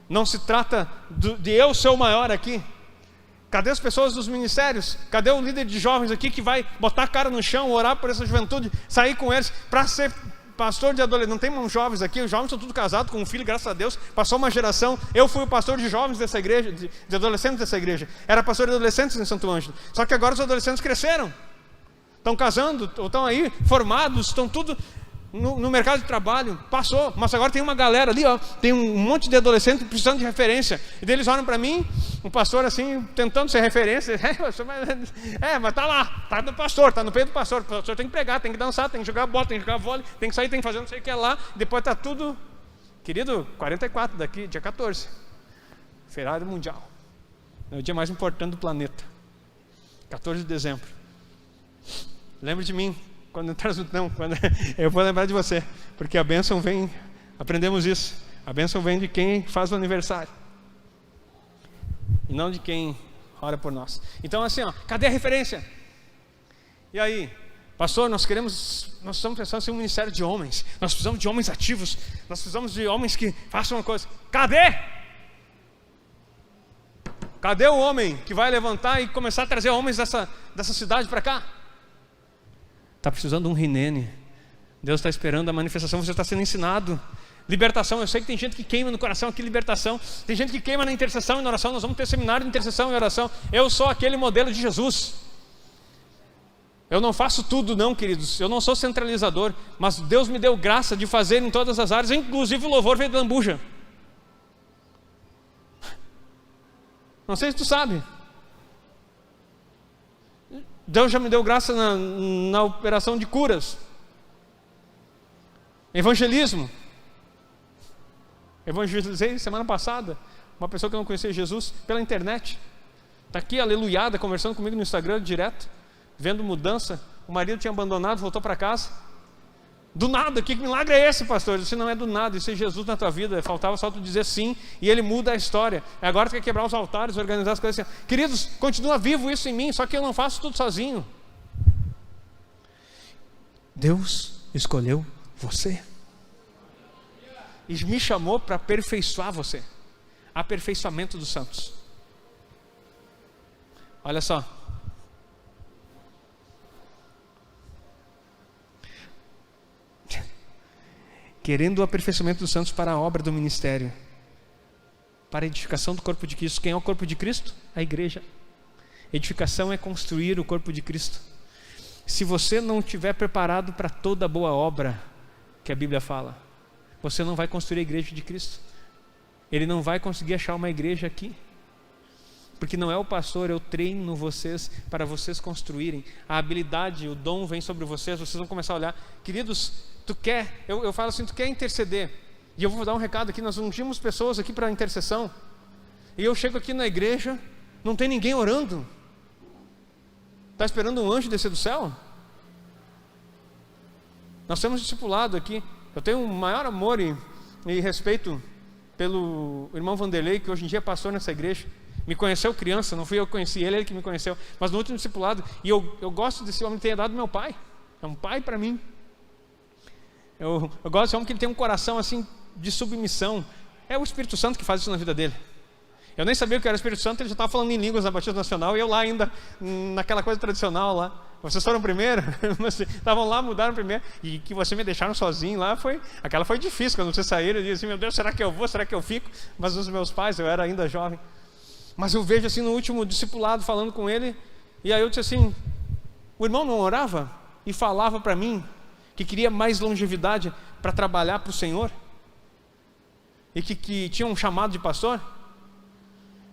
Não se trata de eu ser o maior aqui. Cadê as pessoas dos ministérios? Cadê o líder de jovens aqui que vai botar a cara no chão, orar por essa juventude, sair com eles para ser pastor de adolescentes? Não tem uns jovens aqui, os jovens são tudo casados com um filho, graças a Deus. Passou uma geração, eu fui o pastor de jovens dessa igreja, de adolescentes dessa igreja. Era pastor de adolescentes em Santo Ângelo. Só que agora os adolescentes cresceram, estão casando, estão aí formados, estão tudo no mercado de trabalho. Passou, mas agora tem uma galera ali, ó, tem um monte de adolescentes precisando de referência. E deles olham para mim, um pastor assim, tentando ser referência. Mas tá lá, tá no pastor, tá no peito do pastor. O pastor tem que pregar, tem que dançar, tem que jogar bola, tem que jogar vôlei, tem que sair, tem que fazer não sei o que lá. Depois tá tudo, querido, 44 daqui, dia 14, feriado mundial, é o dia mais importante do planeta, 14 de dezembro. Lembre de mim quando eu vou lembrar de você, porque a bênção vem, aprendemos isso, a bênção vem de quem faz o aniversário e não de quem ora por nós. Então assim, ó, cadê a referência? E aí, pastor, nós estamos pensando em ser um ministério de homens, nós precisamos de homens ativos, nós precisamos de homens que façam uma coisa. Cadê o homem que vai levantar e começar a trazer homens dessa cidade para cá? Está precisando de um Rinene. Deus está esperando a manifestação, você está sendo ensinado. Libertação, eu sei que tem gente que queima no coração aqui, libertação. Tem gente que queima na intercessão e na oração. Nós vamos ter seminário de intercessão e oração. Eu sou aquele modelo de Jesus. Eu não faço tudo não, queridos. Eu não sou centralizador, mas Deus me deu graça de fazer em todas as áreas. Inclusive o louvor veio de Lambuja. Não sei se tu sabe. Deus já me deu graça na operação de curas, evangelismo. Evangelizei semana passada uma pessoa que não conhecia Jesus pela internet. Está aqui aleluiada, conversando comigo no Instagram direto, vendo mudança. O marido tinha abandonado, voltou para casa. Do nada, que milagre é esse, pastor? Isso não é do nada, isso é Jesus na tua vida. Faltava só tu dizer sim e Ele muda a história. Agora tu quer quebrar os altares, organizar as coisas assim. Queridos, continua vivo isso em mim, só que eu não faço tudo sozinho. Deus escolheu você e me chamou para aperfeiçoar você. Aperfeiçoamento dos santos. Olha só. Querendo o aperfeiçoamento dos santos para a obra do ministério, para a edificação do corpo de Cristo. Quem é o corpo de Cristo? A igreja. Edificação é construir o corpo de Cristo. Se você não estiver preparado para toda boa obra que a Bíblia fala, você não vai construir a igreja de Cristo. Ele não vai conseguir achar uma igreja aqui, porque não é o pastor, eu treino vocês para vocês construírem. A habilidade, o dom vem sobre vocês vão começar a olhar. Queridos, tu quer, eu falo assim, tu quer interceder, e eu vou dar um recado aqui, nós ungimos pessoas aqui para intercessão, e eu chego aqui na igreja, não tem ninguém orando. Está esperando um anjo descer do céu? Nós temos discipulado aqui. Eu tenho um maior amor e respeito pelo irmão Vanderlei, que hoje em dia é pastor nessa igreja. Me conheceu criança, não fui eu que conheci ele, ele que me conheceu. Mas no último discipulado, e eu gosto desse homem ter dado meu pai. É um pai para mim. Eu gosto desse homem que ele tem um coração assim de submissão. É o Espírito Santo que faz isso na vida dele. Eu nem sabia o que era o Espírito Santo, ele já estava falando em línguas na Batista Nacional, e eu lá ainda, naquela coisa tradicional lá. Vocês foram primeiro? Estavam lá, mudaram primeiro, e que vocês me deixaram sozinho lá, aquela foi difícil, quando vocês saíram, eu disse assim, meu Deus, será que eu vou, será que eu fico? Mas os meus pais, eu era ainda jovem. Mas eu vejo assim no último discipulado, falando com ele, e aí eu disse assim, o irmão não orava? E falava para mim, que queria mais longevidade para trabalhar para o Senhor, e que tinha um chamado de pastor,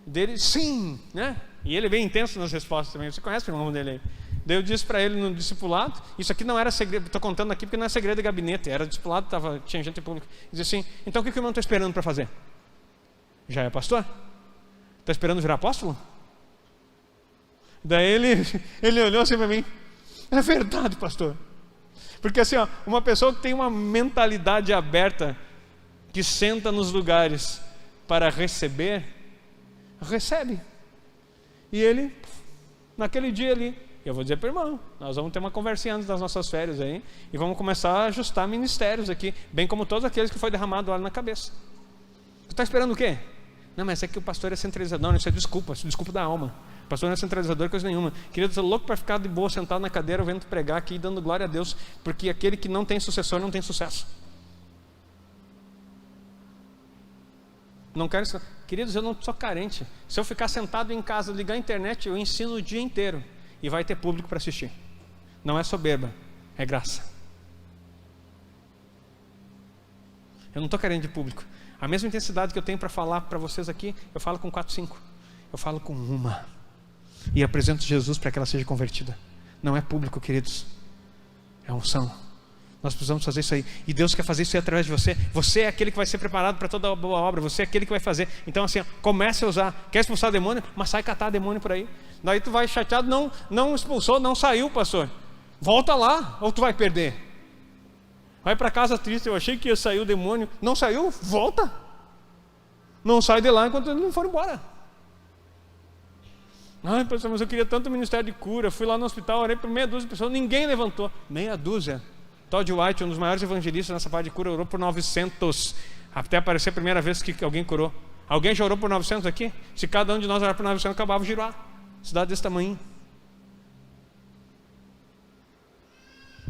dele, sim, né? E ele é bem intenso nas respostas também, você conhece o irmão dele aí. Daí eu disse para ele no discipulado, isso aqui não era segredo, estou contando aqui porque não é segredo de gabinete, era discipulado, tinha gente em público. Ele disse assim, então o que o irmão está esperando para fazer? Já é pastor? Está esperando virar apóstolo? Daí ele olhou assim para mim, é verdade, pastor. Porque assim, ó, uma pessoa que tem uma mentalidade aberta, que senta nos lugares para receber, recebe. E ele, naquele dia ali, eu vou dizer para o irmão, nós vamos ter uma conversinha antes das nossas férias aí, e vamos começar a ajustar ministérios aqui, bem como todos aqueles que foi derramado óleo na cabeça. Você está esperando o quê? Não, mas é que o pastor é centralizador. Não, isso é desculpa da alma. O pastor não é centralizador, coisa nenhuma. Querido, eu sou louco para ficar de boa, sentado na cadeira, vendo pregar aqui, dando glória a Deus, porque aquele que não tem sucessor não tem sucesso. Não quero isso. Queridos, eu não sou carente. Se eu ficar sentado em casa, ligar a internet, eu ensino o dia inteiro. E vai ter público para assistir. Não é soberba, é graça. Eu não estou carente de público. A mesma intensidade que eu tenho para falar para vocês aqui, eu falo com 4, 5. Eu falo com uma. E apresento Jesus para que ela seja convertida. Não é público, queridos. É unção. Nós precisamos fazer isso aí. E Deus quer fazer isso aí através de você. Você é aquele que vai ser preparado para toda a boa obra. Você é aquele que vai fazer. Então assim, comece a usar. Quer expulsar demônio? Mas sai catar demônio por aí. Daí tu vai chateado, não expulsou, não saiu, pastor. Volta lá, ou tu vai perder. Vai para casa triste, eu achei que ia sair o demônio. Não saiu? Volta. Não sai de lá enquanto ele não for embora. Ai, pastor, mas eu queria tanto ministério de cura. Fui lá no hospital, orei por meia dúzia de pessoas, ninguém levantou. Meia dúzia. Todd White, um dos maiores evangelistas nessa parte de cura, orou por 900. Até aparecer a primeira vez que alguém curou. Alguém já orou por 900 aqui? Se cada um de nós orar por 900, acabava o Giroá. Cidade desse tamanho.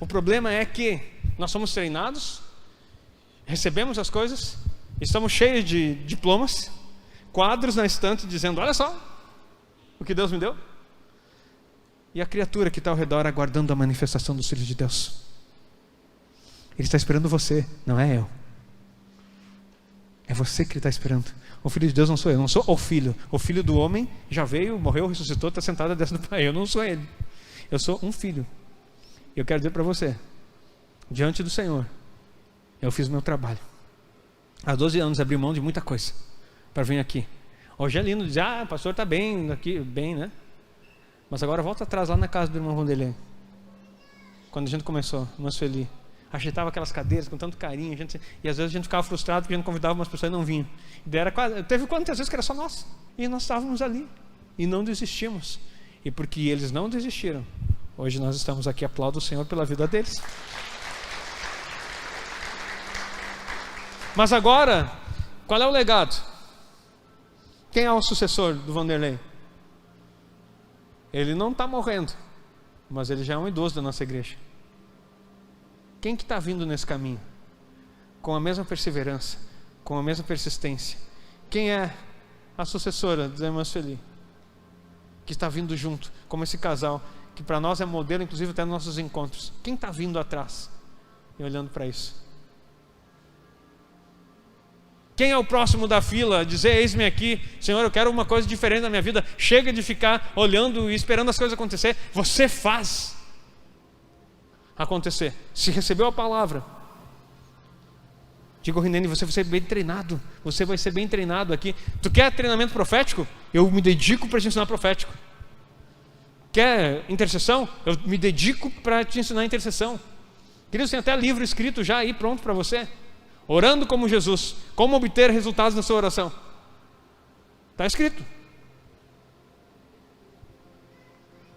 O problema é que nós somos treinados, recebemos as coisas, estamos cheios de diplomas, quadros na estante dizendo, olha só o que Deus me deu. E a criatura que está ao redor aguardando a manifestação dos filhos de Deus. Ele está esperando você, não é eu. É você que ele está esperando. O filho de Deus não sou eu, não sou o filho. O filho do homem já veio, morreu, ressuscitou, está sentado à destra do Pai. Eu não sou ele. Eu sou um filho. Eu quero dizer para você, diante do Senhor, eu fiz o meu trabalho. Há 12 anos abri mão de muita coisa para vir aqui. Hoje é lindo dizer, o pastor está bem aqui, bem, né? Mas agora volta atrás lá na casa do irmão Vanderlei. Quando a gente começou, nós Sueli, ajeitava aquelas cadeiras com tanto carinho, e às vezes a gente ficava frustrado porque a gente convidava umas pessoas e não vinham. Teve quantas vezes que era só nós, e nós estávamos ali, e não desistimos. E porque eles não desistiram, hoje nós estamos aqui, aplaudo o Senhor pela vida deles. Mas agora, qual é o legado? Quem é o sucessor do Vanderlei? Ele não está morrendo, mas ele já é um idoso da nossa igreja. Quem que está vindo nesse caminho? Com a mesma perseverança, com a mesma persistência. Quem é a sucessora da irmã Sueli? Que está vindo junto, como esse casal, que para nós é modelo, inclusive até nos nossos encontros. Quem está vindo atrás e olhando para isso? Quem é o próximo da fila? Dizer, eis-me aqui, Senhor, eu quero uma coisa diferente na minha vida. Chega de ficar olhando e esperando as coisas acontecer. Você faz acontecer. Se recebeu a palavra, digo, Rinene, você vai ser bem treinado. Você vai ser bem treinado aqui. Tu quer treinamento profético? Eu me dedico para te ensinar profético. Quer intercessão? Eu me dedico para te ensinar intercessão. Queridos, tem até livro escrito já aí pronto para você. Orando como Jesus, como obter resultados na sua oração. Está escrito.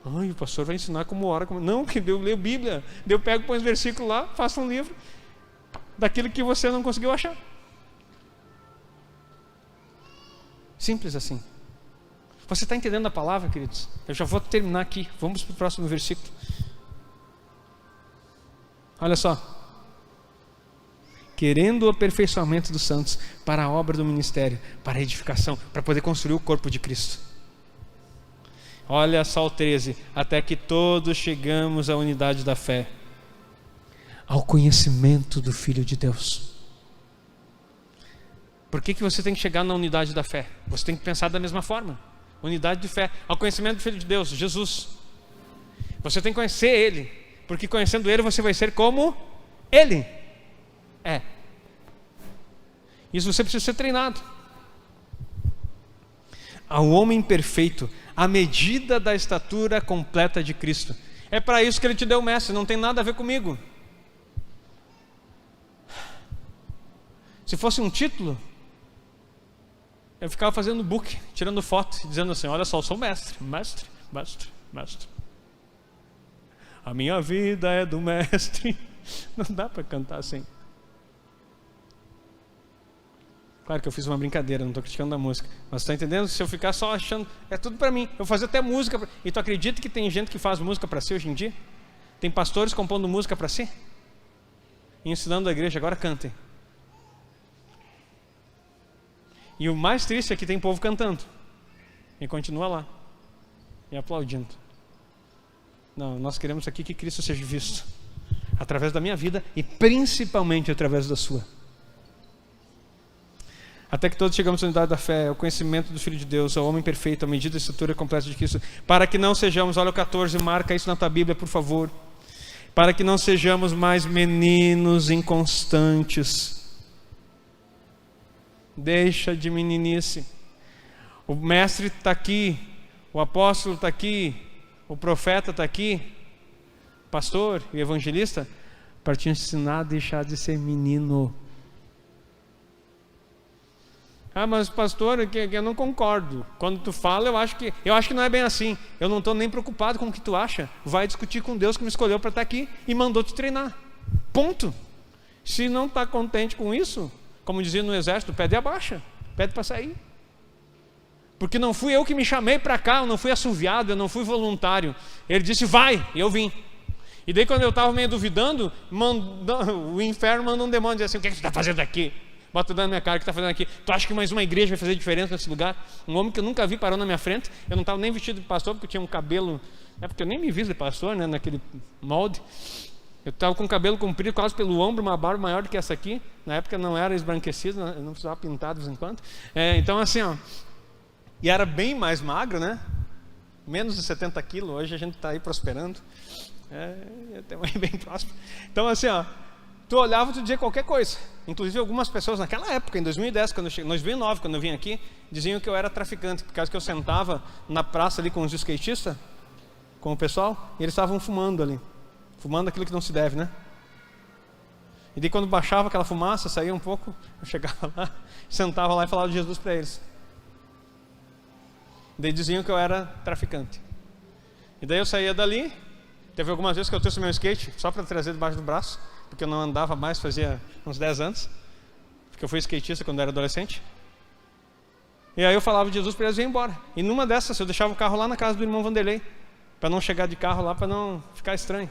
Ai, o pastor vai ensinar como ora. Não, que eu leio Bíblia. Eu pego, põe os versículos lá, faço um livro daquilo que você não conseguiu achar. Simples assim. Você está entendendo a palavra, queridos? Eu já vou terminar aqui. Vamos para o próximo versículo. Olha só. Querendo o aperfeiçoamento dos santos para a obra do ministério, para a edificação, para poder construir o corpo de Cristo. Olha só o 13, até que todos chegamos à unidade da fé, ao conhecimento do Filho de Deus. Por que você tem que chegar na unidade da fé? Você tem que pensar da mesma forma. Unidade de fé, ao conhecimento do Filho de Deus, Jesus. Você tem que conhecer Ele, porque conhecendo Ele você vai ser como Ele é. Isso você precisa ser treinado. Ao homem perfeito, à medida da estatura completa de Cristo. É para isso que Ele te deu o mestre, não tem nada a ver comigo. Se fosse um título, eu ficava fazendo book, tirando foto, dizendo assim: olha só, eu sou mestre, mestre, mestre, mestre. A minha vida é do mestre. Não dá para cantar assim. Claro que eu fiz uma brincadeira, não estou criticando a música, mas está entendendo? Se eu ficar só achando, é tudo para mim. Eu vou fazer até música. E tu acredita que tem gente que faz música para si hoje em dia? Tem pastores compondo música para si? E ensinando a igreja, agora cantem. E o mais triste é que tem povo cantando e continua lá e aplaudindo. Não, nós queremos aqui que Cristo seja visto através da minha vida e principalmente através da sua. Até que todos chegamos à unidade da fé, ao conhecimento do Filho de Deus, ao homem perfeito, à medida da estrutura completa de Cristo, para que não sejamos, olha o 14, marca isso na tua Bíblia, por favor, para que não sejamos mais meninos inconstantes. Deixa de meninice. O mestre está aqui, o apóstolo está aqui, o profeta está aqui, o pastor e o evangelista, para te ensinar a deixar de ser menino. Ah, mas pastor, eu não concordo. Quando tu fala, eu acho que não é bem assim. Eu não estou nem preocupado com o que tu acha. Vai discutir com Deus que me escolheu para estar aqui e mandou te treinar. Ponto. Se não está contente com isso, como dizia no exército, pede abaixa, pede para sair. Porque não fui eu que me chamei para cá, eu não fui assoviado, eu não fui voluntário. Ele disse vai, e eu vim. E daí quando eu estava meio duvidando, o inferno manda um demônio dizer assim: o que você está fazendo aqui? Bota na minha cara, o que está fazendo aqui? Tu acha que mais uma igreja vai fazer diferença nesse lugar? Um homem que eu nunca vi parou na minha frente. Eu não estava nem vestido de pastor, porque eu tinha um cabelo, porque eu nem me vi de pastor, né, naquele molde. Eu estava com o cabelo comprido quase pelo ombro, uma barba maior do que essa aqui. Na época não era esbranquecido, eu não precisava pintar de vez em quando. Então assim, ó, e era bem mais magro, né? Menos de 70 quilos, hoje a gente está aí prosperando. Até bem próximo. Então assim, ó, tu olhava e tu dizia qualquer coisa. Inclusive algumas pessoas naquela época, em 2010, 2009, quando eu vim aqui, diziam que eu era traficante, por causa que eu sentava na praça ali com os skatistas, com o pessoal, e eles estavam fumando ali. Fumando aquilo que não se deve, né? E daí quando baixava aquela fumaça, saía um pouco, eu chegava lá, sentava lá e falava de Jesus para eles. E daí diziam que eu era traficante. E daí eu saía dali. Teve algumas vezes que eu trouxe meu skate só para trazer debaixo do braço, porque eu não andava mais, fazia uns 10 anos, porque eu fui skatista quando eu era adolescente. E aí eu falava de Jesus para eles irem embora. E numa dessas eu deixava o carro lá na casa do irmão Vanderlei, para não chegar de carro lá, para não ficar estranho.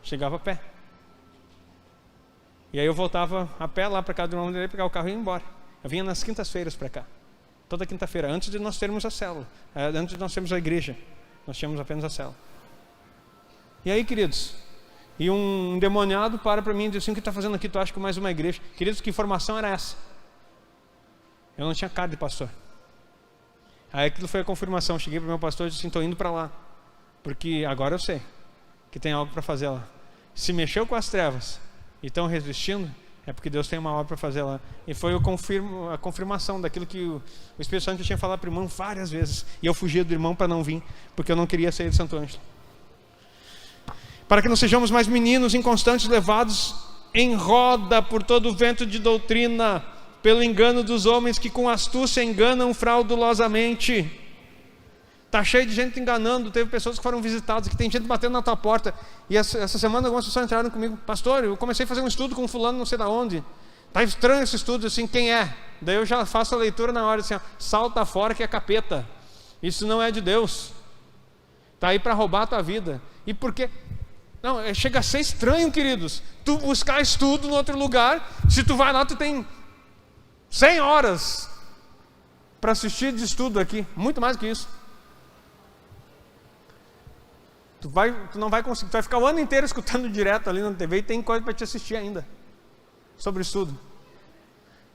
Chegava a pé. E aí eu voltava a pé lá para casa do irmão Vanderlei, pegar o carro e ir embora. Eu vinha nas quintas-feiras para cá, toda quinta-feira, antes de nós termos a célula, antes de nós termos a igreja, nós tínhamos apenas a célula. E aí, queridos, e um endemoniado para mim e diz assim: o que está fazendo aqui? Tu acha que mais uma igreja? Queridos, que informação era essa? Eu não tinha cara de pastor. Aí aquilo foi a confirmação. Eu cheguei para o meu pastor e disse: estou indo para lá, porque agora eu sei que tem algo para fazer lá. Se mexeu com as trevas e estão resistindo, é porque Deus tem uma obra para fazer lá. E foi a confirmação daquilo que o Espírito Santo tinha falado para o irmão várias vezes. E eu fugia do irmão para não vir, porque eu não queria sair de Santo Ângelo. Para que não sejamos mais meninos inconstantes, levados em roda por todo o vento de doutrina, pelo engano dos homens que com astúcia enganam fraudulosamente. Está cheio de gente enganando. Teve pessoas que foram visitadas, que tem gente batendo na tua porta. E essa semana algumas pessoas entraram comigo: pastor, eu comecei a fazer um estudo com fulano não sei da onde. Está estranho esse estudo, assim, quem é? Daí eu já faço a leitura na hora, assim, ó, salta fora que é capeta. Isso não é de Deus. Está aí para roubar a tua vida. E por quê? Não, chega a ser estranho, queridos, tu buscar estudo em outro lugar. Se tu vai lá, tu tem 100 horas para assistir de estudo aqui, muito mais do que isso. Tu não vai conseguir, tu vai ficar o ano inteiro escutando direto ali na TV e tem coisa para te assistir ainda sobre isso tudo.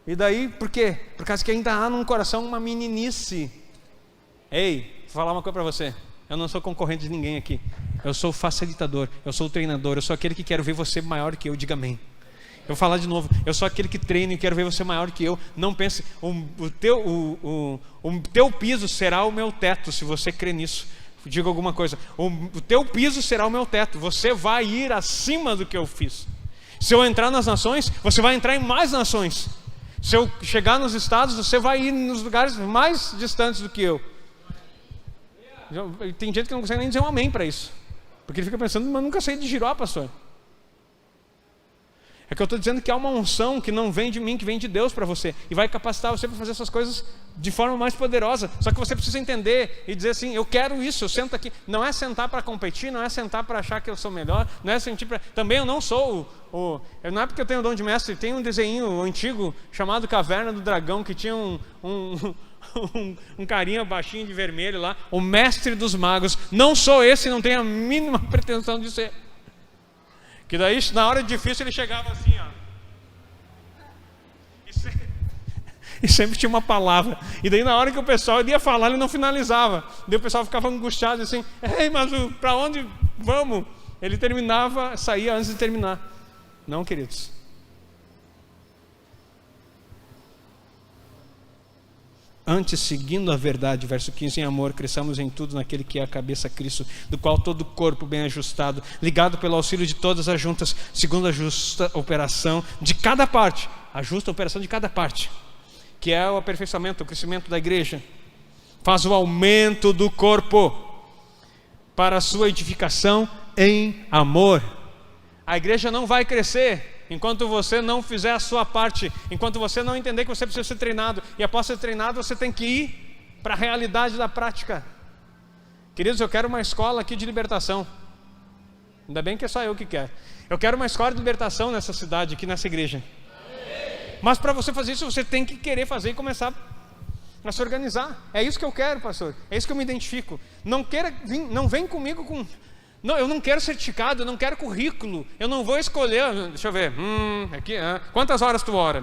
E daí, por quê? Por causa que ainda há num coração uma meninice. Ei, vou falar uma coisa para você. Eu não sou concorrente de ninguém aqui. Eu sou o facilitador, eu sou o treinador, eu sou aquele que quero ver você maior que eu, diga amém. Eu vou falar de novo, eu sou aquele que treina e quero ver você maior que eu. Não pense, o teu piso será o meu teto, se você crê nisso. Diga alguma coisa, o teu piso será o meu teto, você vai ir acima do que eu fiz. Se eu entrar nas nações, você vai entrar em mais nações. Se eu chegar nos estados, você vai ir nos lugares mais distantes do que eu. Tem gente que não consegue nem dizer um amém para isso, porque ele fica pensando, mas nunca saí de Giroá, pastor. É que eu estou dizendo que há uma unção que não vem de mim, que vem de Deus para você, e vai capacitar você para fazer essas coisas de forma mais poderosa. Só que você precisa entender e dizer assim, eu quero isso, eu sento aqui. Não é sentar para competir, não é sentar para achar que eu sou melhor, não é sentir para... Também eu não sou não é porque eu tenho o dom de mestre. Tem um desenho antigo chamado Caverna do Dragão, que tinha um carinha baixinho de vermelho lá, o mestre dos magos. Não sou esse, não tenho a mínima pretensão de ser. Que daí, na hora difícil, ele chegava assim, ó. E sempre tinha uma palavra. E daí, na hora que o pessoal ia falar, ele não finalizava. Daí o pessoal ficava angustiado assim, ei, mas para onde vamos? Ele terminava, saía antes de terminar. Não, queridos. Antes, seguindo a verdade, verso 15, em amor, cresçamos em tudo naquele que é a cabeça, Cristo, do qual todo o corpo bem ajustado, ligado pelo auxílio de todas as juntas, segundo a justa operação de cada parte, a justa operação de cada parte, que é o aperfeiçoamento, o crescimento da igreja, faz o aumento do corpo, para a sua edificação em amor. A igreja não vai crescer enquanto você não fizer a sua parte, enquanto você não entender que você precisa ser treinado, e após ser treinado você tem que ir para a realidade da prática. Queridos, eu quero uma escola aqui de libertação. Ainda bem que é só eu que quero. Eu quero uma escola de libertação nessa cidade, aqui nessa igreja. Mas para você fazer isso, você tem que querer fazer e começar a se organizar. É isso que eu quero, pastor, é isso que eu me identifico. Não vem comigo com... Não, eu não quero certificado, eu não quero currículo, eu não vou escolher, deixa eu ver, aqui, quantas horas tu ora?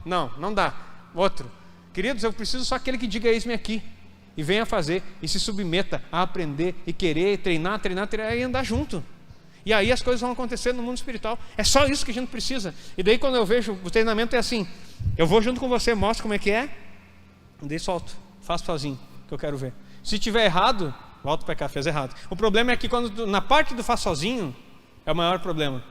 Não dá. Outro, queridos, eu preciso só aquele que diga eis-me aqui, e venha fazer, e se submeta a aprender, e querer, treinar, e andar junto. E aí as coisas vão acontecer no mundo espiritual. É só isso que a gente precisa. E daí quando eu vejo, o treinamento é assim, eu vou junto com você, mostro como é que é, e daí solto, faço sozinho, que eu quero ver. Se tiver errado, volta para cá, fez errado. O problema é que na parte do faz sozinho, é o maior problema.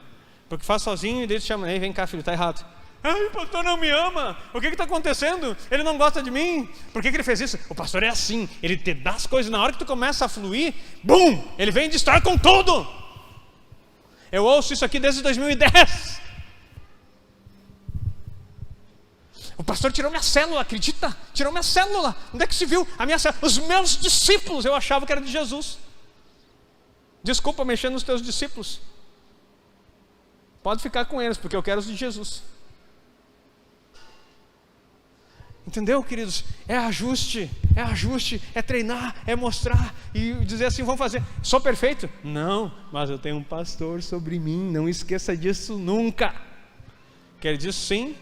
Porque faz sozinho e daí te chama, ei, vem cá filho, está errado. Ai, o pastor não me ama, o que está acontecendo? Ele não gosta de mim, por que ele fez isso? O pastor é assim, ele te dá as coisas, na hora que tu começa a fluir, bum, ele vem e destrói com tudo. Eu ouço isso aqui desde 2010. O pastor tirou minha célula, acredita? Tirou minha célula. Onde é que se viu? A minha célula. Os meus discípulos, eu achava que era de Jesus. Desculpa mexer nos teus discípulos. Pode ficar com eles, porque eu quero os de Jesus. Entendeu, queridos? É ajuste, é treinar, é mostrar e dizer assim, vamos fazer. Sou perfeito? Não, mas eu tenho um pastor sobre mim, não esqueça disso nunca. Que ele diz sim,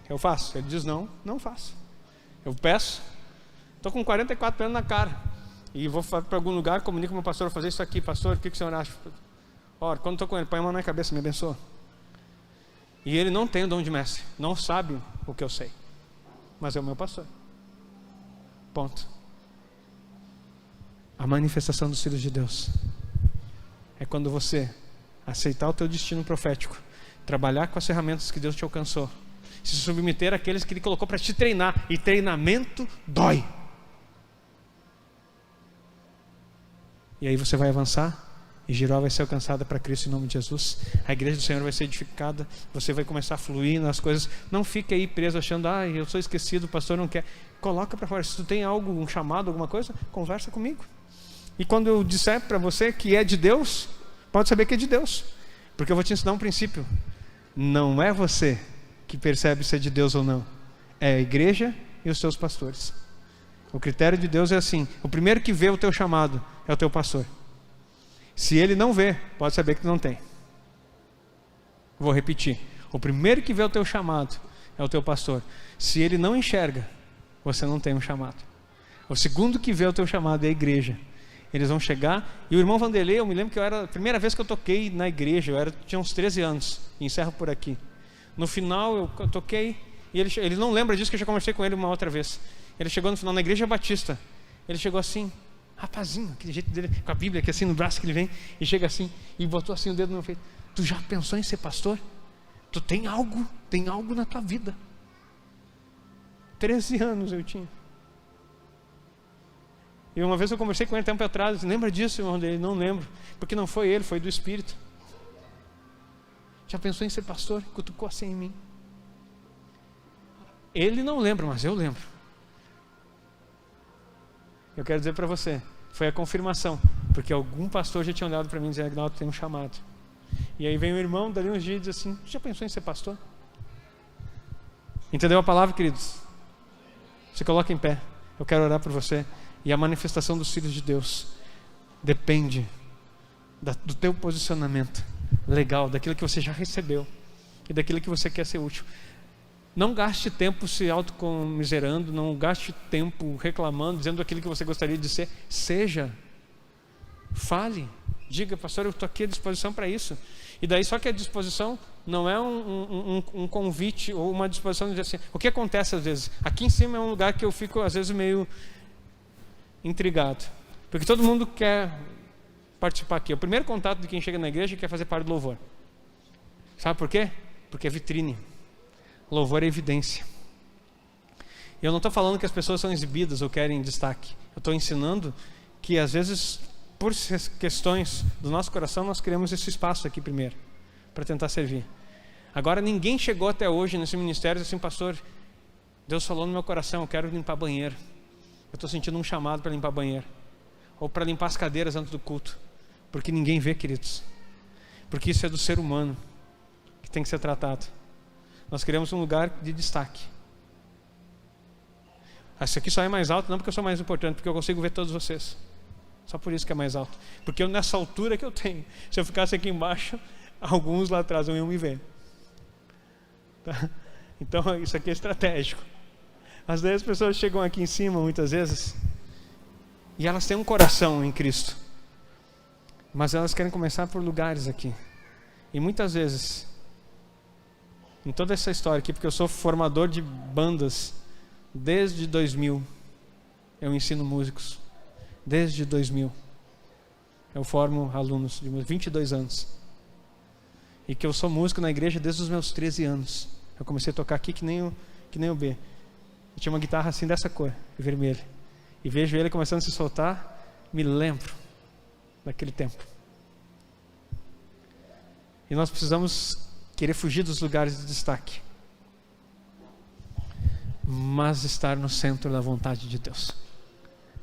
eu faço. Ele diz não, não faço. Eu peço, estou com 44 anos na cara e vou para algum lugar, comunico com o meu pastor, vou fazer isso aqui, pastor, o que o senhor acha? Ora, quando estou com ele, põe a mão na cabeça, me abençoa. E ele não tem o dom de mestre, não sabe o que eu sei, mas é o meu pastor. Ponto. A manifestação dos filhos de Deus é quando você aceitar o teu destino profético, trabalhar com as ferramentas que Deus te alcançou, se submeter àqueles que Ele colocou para te treinar. E treinamento dói. E aí você vai avançar, e Giroá vai ser alcançada para Cristo em nome de Jesus. A igreja do Senhor vai ser edificada. Você vai começar a fluir nas coisas. Não fique aí preso achando, eu sou esquecido, o pastor não quer. Coloca para fora. Se tu tem algo, um chamado, alguma coisa, conversa comigo. E quando eu disser para você que é de Deus, pode saber que é de Deus, porque eu vou te ensinar um princípio. Não é você que percebe se é de Deus ou não, é a igreja e os seus pastores. O critério de Deus é assim: o primeiro que vê o teu chamado é o teu pastor. Se ele não vê, pode saber que não tem. Vou repetir. O primeiro que vê o teu chamado é o teu pastor. Se ele não enxerga, você não tem um chamado. O segundo que vê o teu chamado é a igreja. Eles vão chegar, e o irmão Vanderlei, eu me lembro que a primeira vez que eu toquei na igreja, tinha uns 13 anos, e encerro por aqui. No final eu toquei, e ele não lembra disso, que eu já conversei com ele uma outra vez. Ele chegou no final na igreja batista, ele chegou assim, rapazinho, aquele jeito dele, com a Bíblia aqui assim no braço que ele vem, e chega assim, e botou assim o dedo no meu peito. Tu já pensou em ser pastor? Tu tem algo na tua vida. 13 anos eu tinha. E uma vez eu conversei com ele tempo atrás, disse, lembra disso, irmão dele? Não lembro, porque não foi ele, foi do Espírito. Já pensou em ser pastor? Cutucou assim em mim. Ele não lembra, mas eu lembro. Eu quero dizer para você, foi a confirmação, porque algum pastor já tinha olhado para mim e dizendo, Agnaldo, tem um chamado. E aí vem o irmão, dali uns dias e diz assim, já pensou em ser pastor? Entendeu a palavra, queridos? Se coloca em pé, eu quero orar por você. E a manifestação dos filhos de Deus depende do teu posicionamento legal, daquilo que você já recebeu e daquilo que você quer ser útil. Não gaste tempo se autocomiserando, não gaste tempo reclamando, dizendo aquilo que você gostaria de ser. Seja, fale, diga, pastor, eu estou aqui à disposição para isso. E daí só que a disposição não é um convite ou uma disposição de dizer assim, o que acontece às vezes? Aqui em cima é um lugar que eu fico às vezes meio intrigado, porque todo mundo quer participar aqui. O primeiro contato de quem chega na igreja quer fazer parte do louvor. Sabe por quê? Porque é vitrine. Louvor é evidência. Eu não estou falando que as pessoas são exibidas ou querem destaque. Eu estou ensinando que às vezes, por questões do nosso coração, nós queremos esse espaço aqui primeiro, para tentar servir. Agora, ninguém chegou até hoje nesse ministério e disse assim, pastor, Deus falou no meu coração, eu quero limpar banheiro. Eu estou sentindo um chamado para limpar banheiro. Ou para limpar as cadeiras antes do culto. Porque ninguém vê, queridos. Porque isso é do ser humano que tem que ser tratado. Nós queremos um lugar de destaque. Esse aqui só é mais alto, não porque eu sou mais importante, porque eu consigo ver todos vocês. Só por isso que é mais alto. Porque eu, nessa altura que eu tenho, se eu ficasse aqui embaixo, alguns lá atrás não iam me ver. Tá? Então isso aqui é estratégico. Às vezes as pessoas chegam aqui em cima, muitas vezes, e elas têm um coração em Cristo, mas elas querem começar por lugares aqui. E muitas vezes, em toda essa história aqui, porque eu sou formador de bandas desde 2000, eu ensino músicos desde 2000, eu formo alunos de 22 anos, e que eu sou músico na igreja desde os meus 13 anos. Eu comecei a tocar aqui que nem o B. Eu tinha uma guitarra assim dessa cor, vermelha, e vejo ele começando a se soltar, me lembro daquele tempo. E nós precisamos querer fugir dos lugares de destaque, mas estar no centro da vontade de Deus,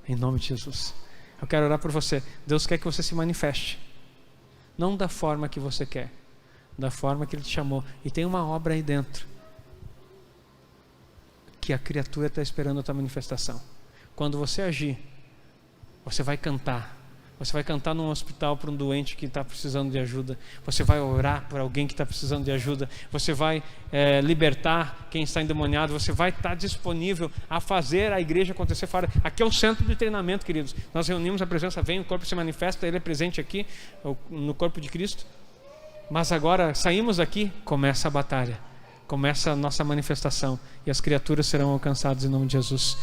em nome de Jesus. Eu quero orar por você. Deus quer que você se manifeste, não da forma que você quer, da forma que Ele te chamou. E tem uma obra aí dentro que a criatura está esperando a tua manifestação. Quando você agir, você vai cantar. Você vai cantar num hospital para um doente que está precisando de ajuda. Você vai orar por alguém que está precisando de ajuda. Você vai libertar quem está endemoniado. Você vai estar disponível a fazer a igreja acontecer fora. Aqui é o centro de treinamento, queridos. Nós reunimos, a presença vem, o corpo se manifesta, Ele é presente aqui, no corpo de Cristo. Mas agora saímos daqui, começa a batalha. Começa a nossa manifestação. E as criaturas serão alcançadas em nome de Jesus.